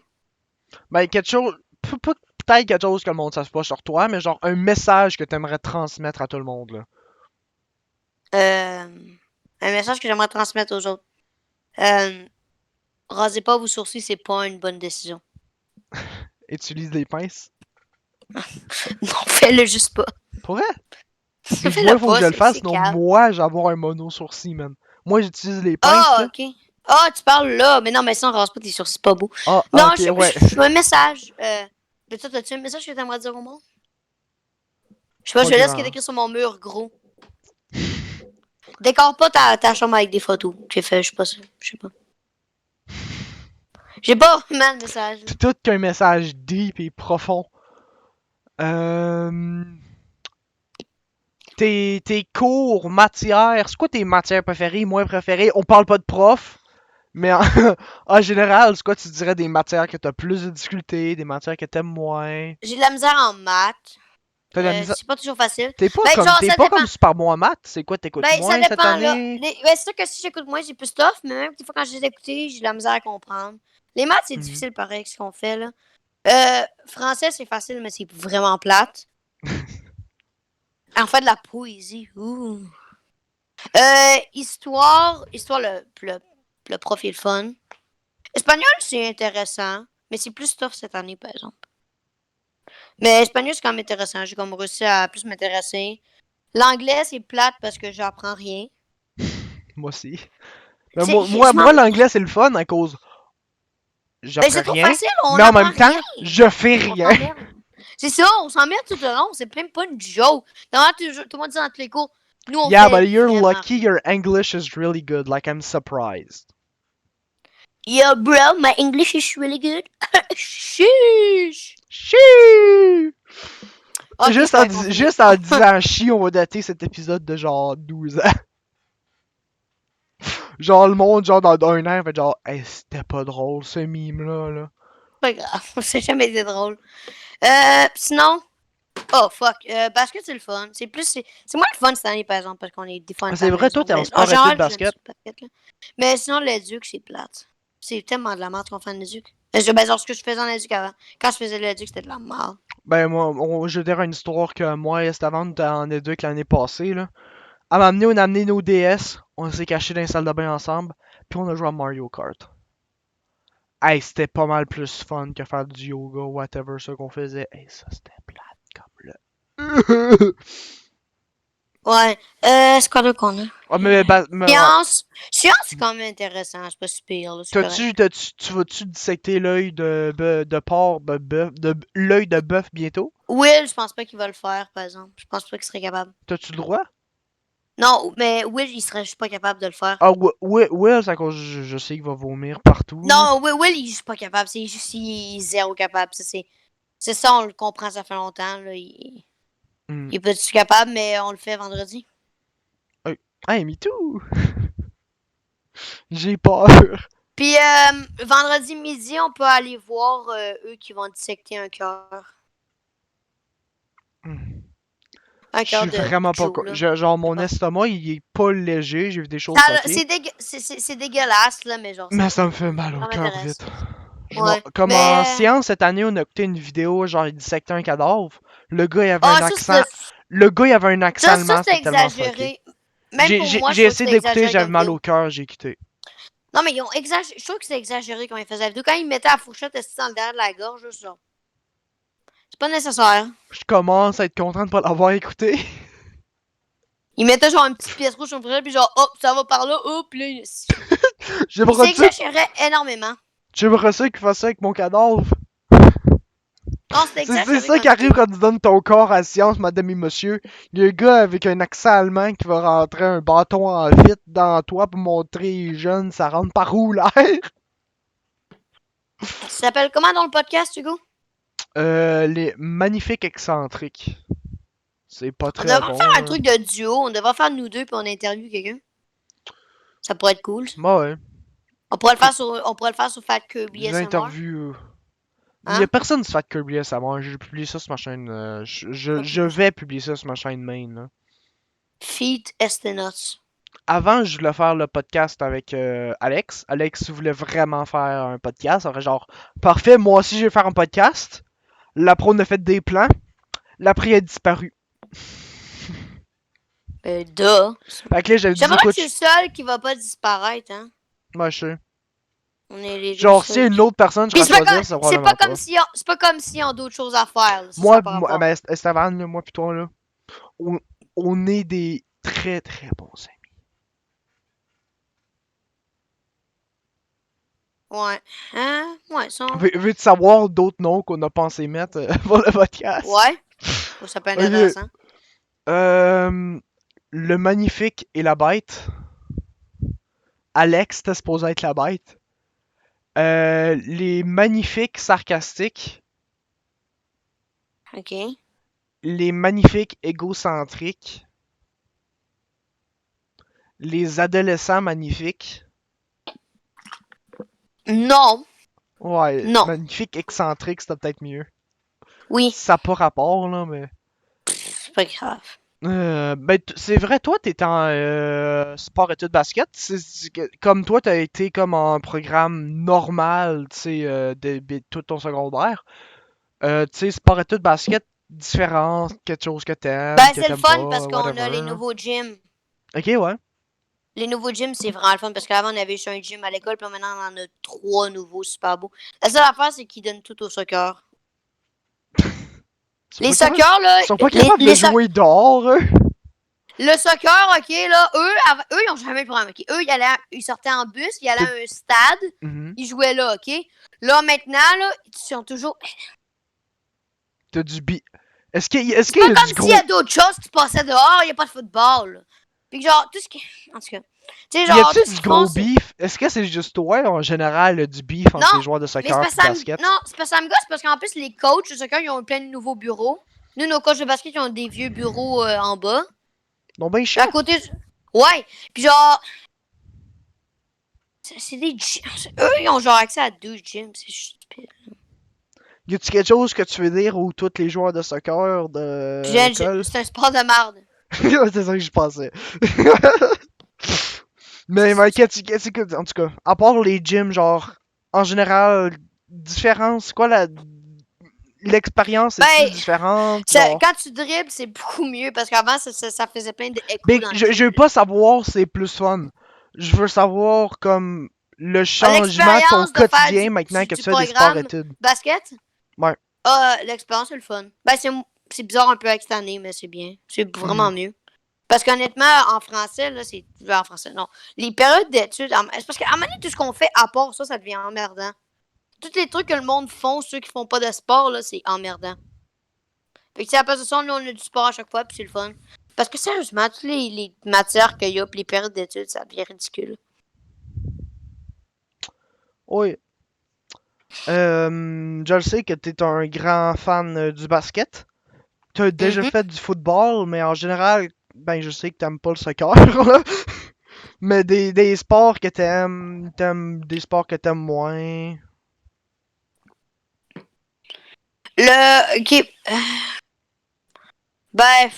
Ben, quelque chose, peut-être quelque chose que le monde sache pas sur toi, mais genre un message que tu aimerais transmettre à tout le monde, là. Euh, un message que j'aimerais transmettre aux autres. Euh, rasez pas vos sourcils, c'est pas une bonne décision. Utilise des pinces. Non, fais-le juste pas. Pour vrai? Moi, Fais-le il faut que pas, je le fasse, c'est sinon calme. moi, j'ai avoir un mono sourcil, man. Moi, j'utilise les pinces, Ah, là. ok. Ah, tu parles là. Mais non, mais ça, on rase pas tes sourcils, c'est pas beau. Ah, Non, ok, ouais. je fais un message. Mais toi, t'as-tu un message que t'aimerais dire au monde? Je sais pas, Pas je vais laisser ce qui est grand. écrit sur mon mur, gros. Décore pas ta chambre avec des photos. J'ai fait, je sais pas ça. Je sais pas. J'ai pas vraiment de message. C'est tout qu'un message deep et profond. Tes cours, matières, c'est quoi tes matières préférées, moins préférées? On parle pas de prof, mais en, en général, c'est quoi tu dirais des matières que t'as plus de difficultés, des matières que t'aimes moins? J'ai de la misère en maths. T'as de la misère. C'est pas toujours facile. Ben, genre, T'es ça pas dépend. comme super bon en maths, c'est quoi t'écoutes Ben, ça moins cette dépend, là. année? Ben, c'est sûr que si j'écoute moins, j'ai plus tough, mais même des fois, quand je les écoute, j'ai de la misère à comprendre. Les maths, c'est Mhm. difficile, pareil, ce qu'on fait, là. Français, c'est facile, mais c'est vraiment plate. En fait, de la poésie. Ouh. Histoire, le prof est le fun. Espagnol, c'est intéressant, mais c'est plus tough cette année, par exemple. Mais espagnol, c'est quand même intéressant. J'ai comme réussi à plus m'intéresser. L'anglais, c'est plate parce que j'apprends rien. Moi aussi. Ben, Je moi m'ennuie. l'anglais, c'est le fun à cause Ben, j'apprends c'est trop rien, facile, on mais en n'apprend même temps, rien. je fais On rien. s'emmerde. C'est ça, on s'emmerde tout le long. C'est même pas une joke. Normalement, tout le monde dit dans tous les cours, nous, on Yeah, fait but you're vraiment lucky your English is really good. Like, I'm surprised. Yo, bro, my English is really good. Sheesh. Chut! Ok, c'est correct, on finit. Juste en disant chi, on va dater cet épisode de genre 12 ans. Genre, le monde, genre, dans un an, fait genre, hey, c'était pas drôle, ce mime-là, là. Pas grave, c'est jamais été drôle. Sinon, oh fuck, basket c'est le fun. C'est moins le fun cette année par exemple parce qu'on est des fois à C'est la vrai, toi, maison. t'es en Mais en sport études général, j'aime basket. ça le basket là. Mais sinon, l'éduc, c'est plate. C'est tellement de la merde qu'on fait en éduc. Ben, genre ce que je faisais en éduc avant. Quand je faisais l'éduc, c'était de la merde. Ben, moi, je vais dire une histoire que moi et Stavante en éduc l'année passée, là. Elle m'a amené, on a amené nos DS, on s'est cachés dans les salles de bain ensemble, puis on a joué à Mario Kart. Hey, c'était pas mal plus fun que faire du yoga, whatever, ce qu'on faisait. Hey, ça, c'était plate comme le... Ouais. C'est quoi d'autre qu'on a? Ah, mais ouais. Science, c'est quand même intéressant. C'est pas si pire, là. C'est correct. Tu vas-tu dissecter l'œil de porc, l'œil de bœuf bientôt? Will, je pense pas qu'il va le faire, par exemple. Je pense pas qu'il serait capable. T'as-tu le droit? Non, mais Will, il serait juste pas capable de le faire. Ah, ouais, c'est à cause je sais qu'il va vomir partout. là. Non, Will, il est juste pas capable. C'est juste qu'il est zéro capable. C'est ça, on le comprend, ça fait longtemps. Là. Hmm. Il est pas-tu capable, mais on le fait vendredi. Hey, me too! J'ai peur. Puis vendredi midi, on peut aller voir eux qui vont dissecter un cœur. Hmm. Un Je suis cœur de vraiment pas. Joe, là. Genre, mon Ah. estomac, il est pas léger. J'ai vu des choses fuckées. C'est dégueulasse, là, mais genre, Mais ça me fait mal au ça cœur m'intéresse. vite. Ouais. Comme en Mais. séance cette année, on a écouté une vidéo, genre, il dissectait un cadavre. Le gars, il avait un Ah, accent. Le gars, il avait un accent ça, allemand, c'est c'était tellement fucké. exagéré. Même pour moi, je J'ai trouve que essayé c'est d'écouter, exagéré j'avais comme mal film. au cœur, j'ai quitté. Non, mais ils ont exagéré. Je trouve que c'est exagéré quand ils faisaient la vidéo. Quand ils mettaient la fourchette assis dans le derrière de la gorge, juste genre. C'est pas nécessaire. Je commence à être content de pas l'avoir écouté. Ils mettaient genre une petite pièce rouge sur le fourchette, puis genre, hop, ça va par là, hop, là. Ils J'aimerais ça, s'exagéraient énormément. j'aimerais ça qu'il fasse ça avec mon cadavre. Non, c'est C'est exagéré ça comme qui arrive vidéo. quand tu donnes ton corps à science, madame et monsieur. Il y a un gars avec un accent allemand qui va rentrer un bâton en vite dans toi pour montrer jeune, ça rentre par où l'air? Ça s'appelle comment dans le podcast, Hugo? Les magnifiques excentriques. C'est pas On très devrait bon. faire un là. truc de duo. On devrait faire nous deux, puis on interviewe quelqu'un. Ça pourrait être cool. Ça. Bah ouais. On pourrait le faire sur Fat Kirby SMR. J'interview. Il y a Hein? personne qui se fait Kirby SMR. J'ai publié ça sur ma chaîne. Je vais publier ça sur ma chaîne main. Là. Feet Estenos. Avant, je voulais faire le podcast avec Alex. Alex voulait vraiment faire un podcast. Alors, genre, parfait, moi aussi je vais faire un podcast. L'après, on a fait des plans. L'après, il a disparu. Duh. Fait que là, j'avais dit, J'aimerais que écoute, je suis le seul qui va pas disparaître, hein. moi, je sais. On est les deux Genre, seuls. s'il y a une autre personne, je Puis serais à choisir, c'est probablement pas. c'est pas comme s'ils ont d'autres choses à faire. Là. Ça, Moi, ça par rapport. mais Esteban, là, moi pis toi, là, on est des très très bons amis. Ouais. Hein? Ouais, ça. Veux-tu savoir d'autres noms qu'on a pensé mettre pour le podcast? Ouais. Ça peut être Ok. intéressant. Le magnifique et la bête. Alex, t'es supposé être la bête. Les magnifiques sarcastiques. Ok. Les magnifiques égocentriques. Les adolescents magnifiques. Non. Ouais, Non. magnifique excentrique, c'était peut-être mieux. Oui. Ça n'a pas rapport, là, mais. C'est pas grave. Ben, c'est vrai, toi, t'es en sport études basket. Comme toi, t'as été comme en programme normal, tu sais, de tout ton secondaire. Tu sais, sport études basket, différent, quelque chose que t'aimes, Ben, que c'est le t'aimes fun pas, parce qu'on a les whatever. nouveaux gyms. Ok, ouais. Les nouveaux gyms, c'est vraiment le fun parce qu'avant, on avait juste un gym à l'école, puis maintenant, on en a 3 nouveaux super beaux. La seule affaire, c'est qu'ils donnent tout au soccer. Les soccer, là. Ils sont pas capables de jouer dehors, eux. Le soccer, ok, là, eux, ils ont jamais le problème, ok. Eux, ils sortaient en bus, ils allaient à un stade, ils jouaient là, ok. Là, maintenant, là, ils sont toujours. T'as du bi. Est-ce C'est qu'il y pas a du comme gros. s'il y a d'autres choses qui se passaient dehors, il n'y a pas de football, là. Puis genre, tout ce qui. En tout cas. Tu sais, Y genre. a-tu du gros beef? Est-ce que c'est juste toi, en général, du beef entre les joueurs de Mais soccer c'est et parce que basket? Non, c'est parce que ça me gosse parce qu'en plus, les coachs de soccer, ils ont plein de nouveaux bureaux. Nous, nos coachs de basket, ils ont des vieux bureaux en bas. Non, ben Puis chiant. à côté. Ouais. Puis genre. C'est des gyms. Eux, ils ont genre accès à 2 gyms. C'est stupide. Y a-tu quelque chose que tu veux dire aux tous les joueurs de soccer de l'école? C'est un sport de merde. C'est ça que je pensais. Mais en tout cas, à part les gyms, genre, en général, différence, c'est quoi l'expérience est-tu différente? Genre... Quand tu dribbles, c'est beaucoup mieux parce qu'avant, ça faisait plein d'échos Ben, dans le je veux pas savoir c'est plus fun. Je veux savoir comme le changement de ton l'expérience de faire quotidien maintenant que tu fais des sports études. basket. Ouais. L'expérience, c'est le fun. Ben, c'est bizarre un peu avec cette année, mais c'est bien. C'est vraiment mieux. Parce qu'honnêtement, en français, là, c'est. En français, non. Les périodes d'études. C'est parce qu'à un moment donné, tout ce qu'on fait à part ça, ça devient emmerdant. Tous les trucs que le monde font, ceux qui font pas de sport, là, c'est emmerdant. Fait que, à la place de ça, nous, on a du sport à chaque fois, puis c'est le fun. Parce que sérieusement, toutes les matières qu'il y a, pis les périodes d'études, ça devient ridicule. Oui. Je le sais que t'es un grand fan du basket. T'as déjà Mhm. fait du football, mais en général, ben je sais que t'aimes pas le soccer, là. Mais des sports que t'aimes des sports que t'aimes moins. Ok. Ben,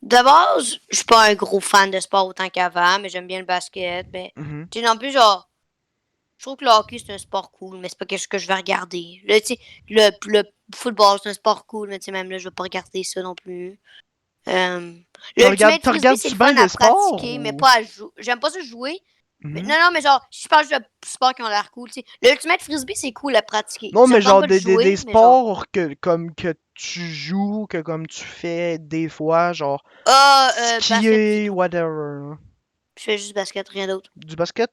de base, je suis pas un gros fan de sport autant qu'avant, mais j'aime bien le basket. Mais, Mhm. tu sais, non plus, genre, je trouve que le hockey, c'est un sport cool, mais c'est pas quelque chose que je vais regarder. Là, tu sais, le football, c'est un sport cool, mais tu sais, même là, je vais pas regarder ça non plus. L'Ultimate T'en Frisbee, c'est regardes-tu le bien fun des à sports pratiquer, mais ou. pas à jouer. J'aime pas ça jouer. Mais, Mhm. non, non, mais genre, je parle juste de sports qui ont l'air cool, tu sais. L'Ultimate Frisbee, c'est cool à pratiquer. Non, Ça mais me tente genre pas de des jouer, mais genre. sports que tu joues, que comme tu fais des fois, genre Basket skier, plutôt. whatever. Je fais juste basket, rien d'autre. Du basket?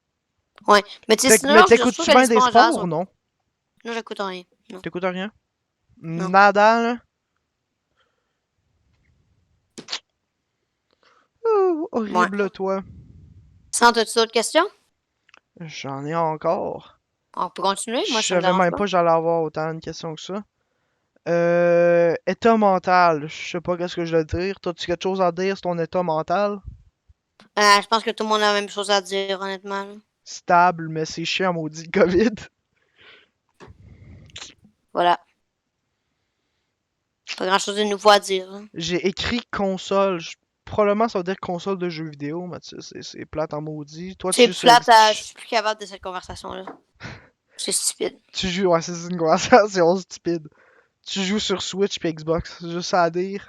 Ouais. Mais tu sais, sinon, Mais je trouve t'écoutes-tu que les bien des sports en général sports ou sont. non? Non, j'écoute rien. Non, T'écoutes rien? non. Nada, là? Ouh, Ouais. horrible, toi. Sans t'as-tu d'autres questions? J'en ai encore. On peut continuer, Je moi, ça me savais dérange même pas. pas que j'allais avoir autant de questions que ça. État mental. Je sais pas qu'est-ce que je dois dire. T'as-tu quelque chose à dire sur ton état mental? Je pense que tout le monde a la même chose à dire, honnêtement. Là. Stable, mais c'est chiant, maudit le COVID. Voilà. Pas grand-chose de nouveau à dire. Là. J'ai écrit console. Probablement ça veut dire console de jeux vidéo, mais tu sais, c'est plate en maudit. Toi, C'est plate, je suis plus capable de cette conversation-là. C'est stupide. tu joues. Ouais, c'est une conversation stupide. Tu joues sur Switch puis Xbox. C'est juste ça à dire.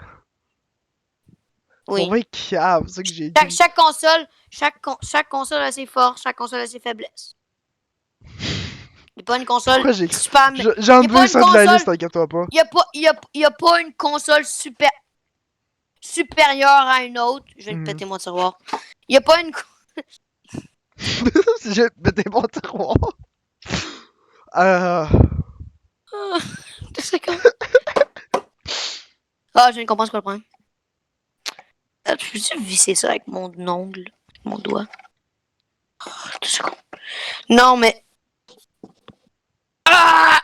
Sont Oui. bien cave, c'est ça que j'ai Chaque, écrit. chaque console, chaque console a ses forces, chaque console a ses faiblesses. Il n'y a pas une console Pourquoi j'ai écrit. super. J'ai Il n'y a pas enlevé une ça de la liste, console. t'inquiète-toi pas. Il y a pas une console supérieure à une autre. Je viens de Mhm. péter mon tiroir. Il n'y a pas une. J'ai pété mon tiroir. Euh. Ah, 2 secondes. Ah, je viens de comprendre ce qu'on le problème. Je peux-tu visser ça avec mon ongle, avec mon doigt? Ah, 2 secondes. Non, mais. Ah!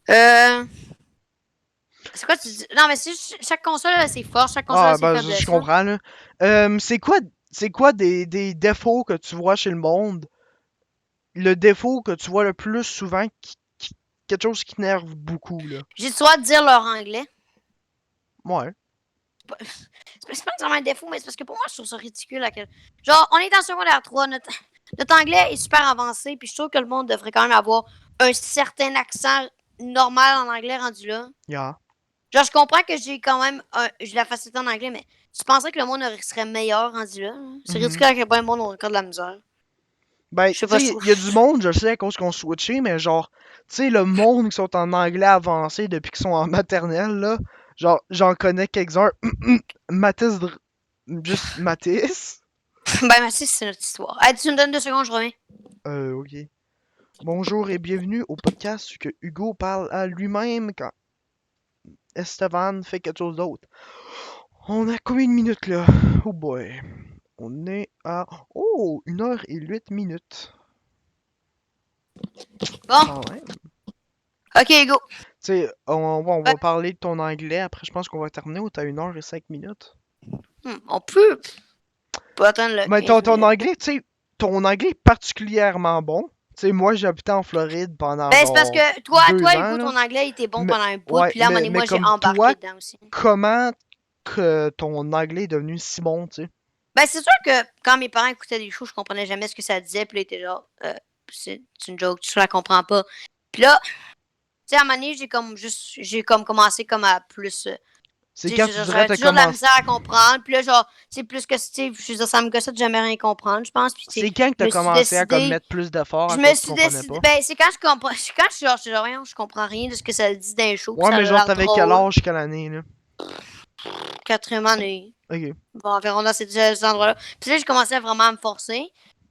Euh. C'est quoi tu dis? Non, mais chaque console a ses forces, chaque console a Ah, ses ben, je faiblesses. Là. comprends, là. C'est quoi des défauts que tu vois chez le monde? Le défaut que tu vois le plus souvent, quelque chose qui t'énerve beaucoup, là. J'ai le droit de dire leur anglais. Ouais. C'est pas nécessairement un défaut, mais c'est parce que pour moi, je trouve ça ridicule. Genre, on est en secondaire 3, notre anglais est super avancé, puis je trouve que le monde devrait quand même avoir un certain accent normal en anglais rendu là. Yeah. Genre, je comprends que j'ai la facilité en anglais, mais tu penserais que le monde serait meilleur rendu là? Hein? C'est Mhm. ridicule à quel point le monde a encore de la misère. Ben, Je sais tu pas, je sais, trouve. il y a du monde, je sais, à cause qu'on switché, mais genre, tu sais, le monde qui sont en anglais avancé depuis qu'ils sont en maternelle, là, genre, j'en connais quelques-uns. Mathis, juste Mathis. Ben, merci, c'est notre histoire. Hey, tu me donnes 2 secondes, je reviens. Ok. Bonjour et bienvenue au podcast que Hugo parle à lui-même quand Esteban fait quelque chose d'autre. On a combien de minutes là? Oh boy. On est à. Oh, 1h08 minutes. Bon, Quand même. ok, go. Tu sais, on Ouais. va parler de ton anglais. Après, je pense qu'on va terminer ou t'as 1h05 minutes. On peut pas attendre le Mais 15 ton minutes. anglais, tu sais, ton anglais est particulièrement bon. Tu sais, moi, j'habitais en Floride pendant Ben, c'est parce genre que toi, 2 ans, Hugo, là. ton anglais était bon Mais, pendant un bout, ouais, puis là, à un moment donné, mais moi, j'ai comme toi, embarqué dedans aussi. comment que ton anglais est devenu si bon, tu sais? Ben, c'est sûr que quand mes parents écoutaient des shows, je comprenais jamais ce que ça disait, puis là, ils étaient genre, c'est une joke, tu la comprends pas. Puis là, tu sais, à un moment donné, j'ai comme commencé comme à plus. C'est Tu quand sais, tu dirais j'avais t'as toujours de la commencé. misère à comprendre, puis là, genre, c'est plus que, tu sais, je veux dire, ça me gossait de jamais rien comprendre, je pense, puis tu sais, C'est quand que je t'as me suis commencé à comme décidé. mettre plus d'efforts Je à me cause que tu suis comprenais décidé. pas? Ben, c'est quand je comprends. C'est quand je suis genre, rien, je comprends rien de ce que ça dit d'un show, puis Ouais, ça a mais genre l'air t'avais quel drôle. âge, quelle année, là? Quatrième année. Ok. Bon, environ dans ces endroits-là. Puis là, j'ai commencé à vraiment me forcer.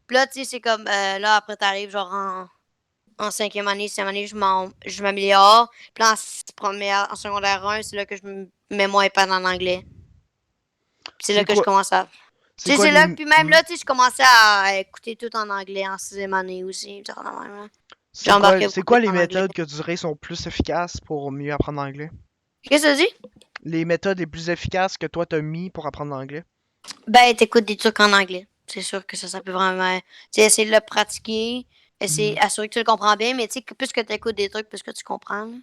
Puis là, tu sais, c'est comme, là, après, t'arrives genre en en 5e année, 6e année, je m'améliore. Puis là, en secondaire 1, c'est là que je me mets moins épais en anglais. Puis c'est là C'est que je quoi, commence à. c'est Tu sais, quoi c'est les... là, puis même là, tu sais, je commençais à écouter tout en anglais en 6e année aussi. J'ai embarqué C'est beaucoup quoi plus les en anglais. méthodes que tu dirais sont plus efficaces pour mieux apprendre l'anglais? Qu'est-ce que ça dit? Les méthodes les plus efficaces que toi t'as mis pour apprendre l'anglais? Ben, t'écoutes des trucs en anglais. C'est sûr que ça peut vraiment. Tu sais, essayer de le pratiquer, essayer, Mhm. assurer que tu le comprends bien, mais tu sais, que plus que t'écoutes des trucs, plus que tu comprends. Là.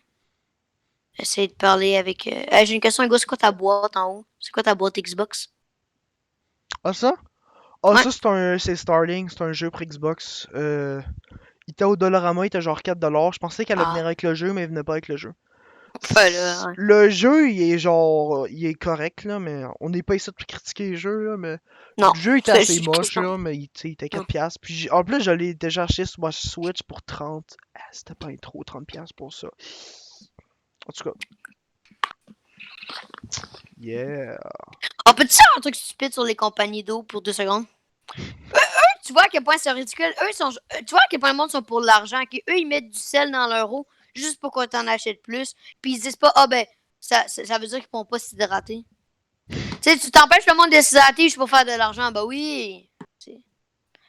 Essayer de parler avec. J'ai une question, Hugo, c'est quoi ta boîte en haut? C'est quoi ta boîte Xbox? Ah ça? Ah Ouais. ça c'est Starling, c'est un jeu pour Xbox. Il était au Dollarama, il était genre 4$. Je pensais qu'elle allait venir Ah, avec le jeu, mais elle venait pas avec le jeu. ben là, ouais. Le jeu, il est genre, il est correct là, mais on n'est pas ici pour critiquer les jeux là, mais Non, le jeu était c'est assez juste moche question. là, mais tu sais, il était Non. 4$. Puis en plus, je l'ai déjà acheté sur ma Switch pour 30. Ah, c'était pas trop 30$ pour ça. En tout cas, yeah. On peut-tu faire un truc stupide sur les compagnies d'eau pour 2 secondes? Tu vois à quel point c'est ridicule. Tu vois à quel point le monde sont pour l'argent. Eux, ils mettent du sel dans leur eau juste pour qu'on t'en achète plus. Puis ils disent pas, ah ben, ça veut dire qu'ils pourront pas s'hydrater. Tu sais, tu t'empêches le monde de s'hydrater juste pour faire de l'argent. Ben oui.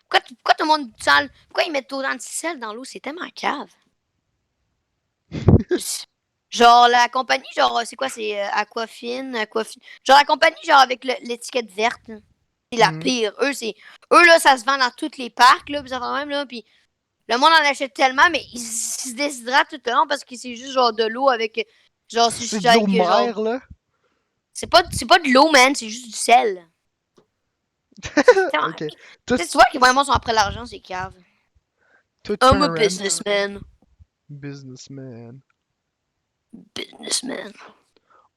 Pourquoi tout le monde sale? Pourquoi ils mettent autant de sel dans l'eau? C'est tellement cave. Genre, la compagnie, genre, c'est quoi? C'est Aquafine. Genre, la compagnie, genre, avec l'étiquette verte. C'est la Mhm. pire. Eux, là, ça se vend dans tous les parcs, là, pis ça fait même, là, pis le monde en achète tellement, mais ils se déshydratent tout le long parce que c'est juste, genre, de l'eau avec, genre, C'est de l'eau de genre, mer là. c'est pas de l'eau, man, c'est juste du sel. C'est tellement. Ok. Tout, Tu sais, tu vois qu'ils vraiment sont après l'argent, c'est cave. tout I'm a un rant. businessman. Businessman. Businessman.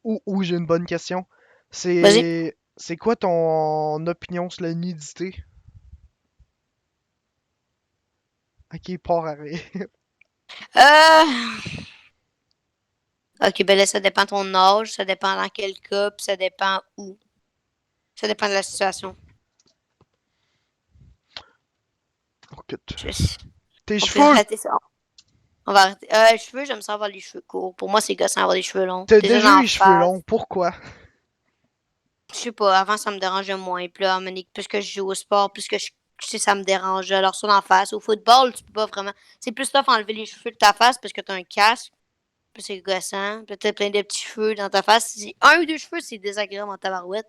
Ou j'ai une bonne question. Vas-y. C'est quoi ton opinion sur la nudité? Ok, part arrêt. Euh. Ok, ben là, ça dépend de ton âge, ça dépend dans quel cas, puis ça dépend où. Ça dépend de la situation. Écoute. Je- Tes On peut cheveux! arrêter ça. On va arrêter. Les cheveux, j'aime ça avoir les cheveux courts. Pour moi, c'est gossant avoir les cheveux longs. T'as Déjà déjà eu en les cheveux face. longs, pourquoi? Je sais pas, avant, ça me dérangeait moins. Puis là, à un moment donné, plus que je joue au sport, plus que je sais, ça me dérange. Alors, ça en face. Au football, tu peux pas vraiment. C'est plus tough enlever les cheveux de ta face parce que t'as un casque. Puis c'est gossant. Puis t'as plein de petits cheveux dans ta face. Un ou deux cheveux, c'est désagréable en tabarouette.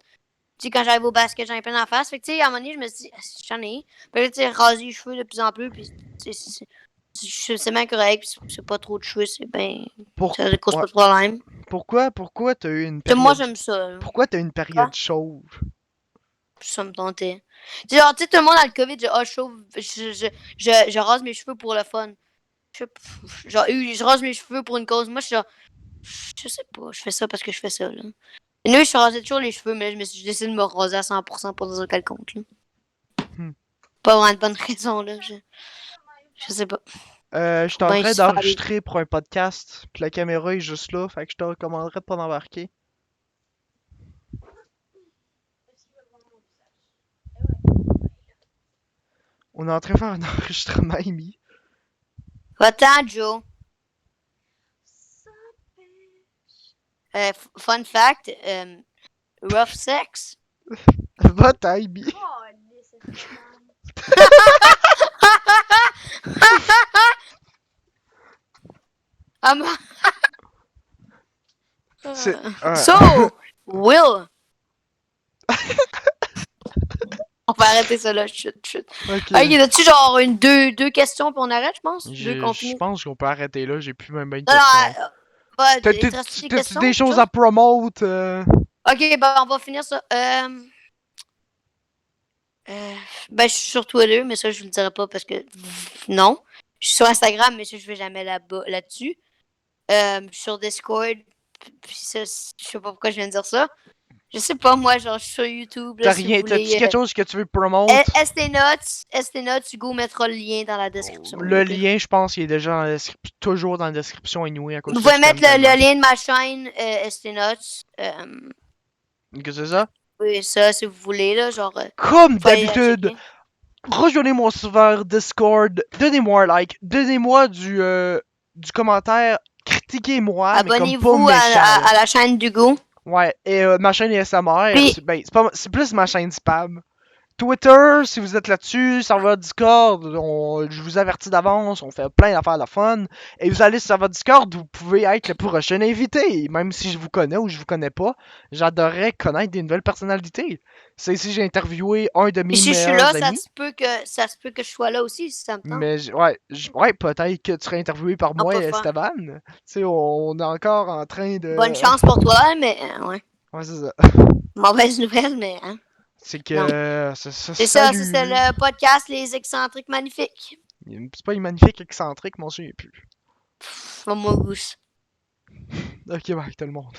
Tu sais, quand j'arrive au basket, j'en ai plein en face. Fait que, tu sais, à un moment donné, je me suis dit, ah, j'en ai. Puis là, tu sais, raser les cheveux de plus en plus. Puis, tu sais, c'est bien correct. Puis c'est pas trop de cheveux. C'est bien. Pour... Ça ne cause ouais. pas de problème. Pourquoi t'as eu une Tu sais, moi, période... j'aime ça. Là. Pourquoi t'as eu une Quoi? période chauve? Ça me tentait. Genre, tu sais, tout le monde a le COVID, je rase mes cheveux pour le fun. Je, genre, je rase mes cheveux pour une cause. Moi, je suis genre, je sais pas, je fais ça parce que je fais ça, là. Et nous, je rasais toujours les cheveux, mais j'ai décidé de me raser à 100% pour dire quelconque, là. Hmm. Pas vraiment de bonne raison, là. Je sais pas. Je suis Faut en bien train se faire des. d'enregistrer pour un podcast, puis la caméra est juste là, fait que je te recommanderais de pas d'embarquer. On est en train de faire un enregistrement, Amy. Va-t'en, Joe. Fun fact, rough sex. Va-t'en, Amy. Um, C'est... so, Will. On va arrêter ça là, chut, chut. Ok. Ok, as-tu genre deux questions puis on arrête, je pense? Deux qu'on Je finit. pense qu'on peut arrêter là, j'ai plus même une Non, non, question. il te reste des T'as-tu questions? des Autre choses à chose? promote? Ok, ben on va finir ça. Ben je suis sur Twitter, mais ça je vous le dirai pas parce que non. Je suis sur Instagram, mais ça je vais jamais là-bas là-dessus. Je suis sur Discord, puis ça, je sais pas pourquoi je viens de dire ça. Je sais pas, moi, genre, je suis sur YouTube, là, T'as si vous rien, t'as-tu voulez. quelque chose que tu veux promote? ST Hugo mettra le lien dans la description. Le lien, je pense, il est déjà dans la toujours dans la description anyway à cause Vous que pouvez je mettre t'aime tellement. le lien de ma chaîne ST Que c'est ça? oui, ça, si vous voulez, là, genre, Comme faut aller la d'habitude, checker. rejoignez-moi sur Discord, donnez-moi un like, donnez-moi du commentaire, critiquez-moi, mais comme pas Abonnez-vous méchant. à la chaîne d'Hugo. Ouais, et ma chaîne ASMR, Puis- c'est plus ma chaîne spam. Twitter, si vous êtes là-dessus, serveur Discord, je vous avertis d'avance, on fait plein d'affaires de fun. Et vous allez sur serveur Discord, vous pouvez être le prochain invité, même si je vous connais ou je vous connais pas. J'adorerais connaître des nouvelles personnalités. C'est ici j'ai interviewé un de mes Puis si je suis meilleurs là, amis. ça se peut que je sois là aussi, si ça me tente. Mais ouais, peut-être que tu serais interviewé par On moi peut et faire. Esteban. Tu sais, on est encore en train de. Bonne chance pour toi, mais ouais. Ouais, c'est ça. Mauvaise nouvelle, mais hein. C'est que. C'est ça, c'est le podcast Les Excentriques Magnifiques. C'est pas une magnifique excentrique, mon souviens plus. Moi, gousse. Ok, bye tout le monde.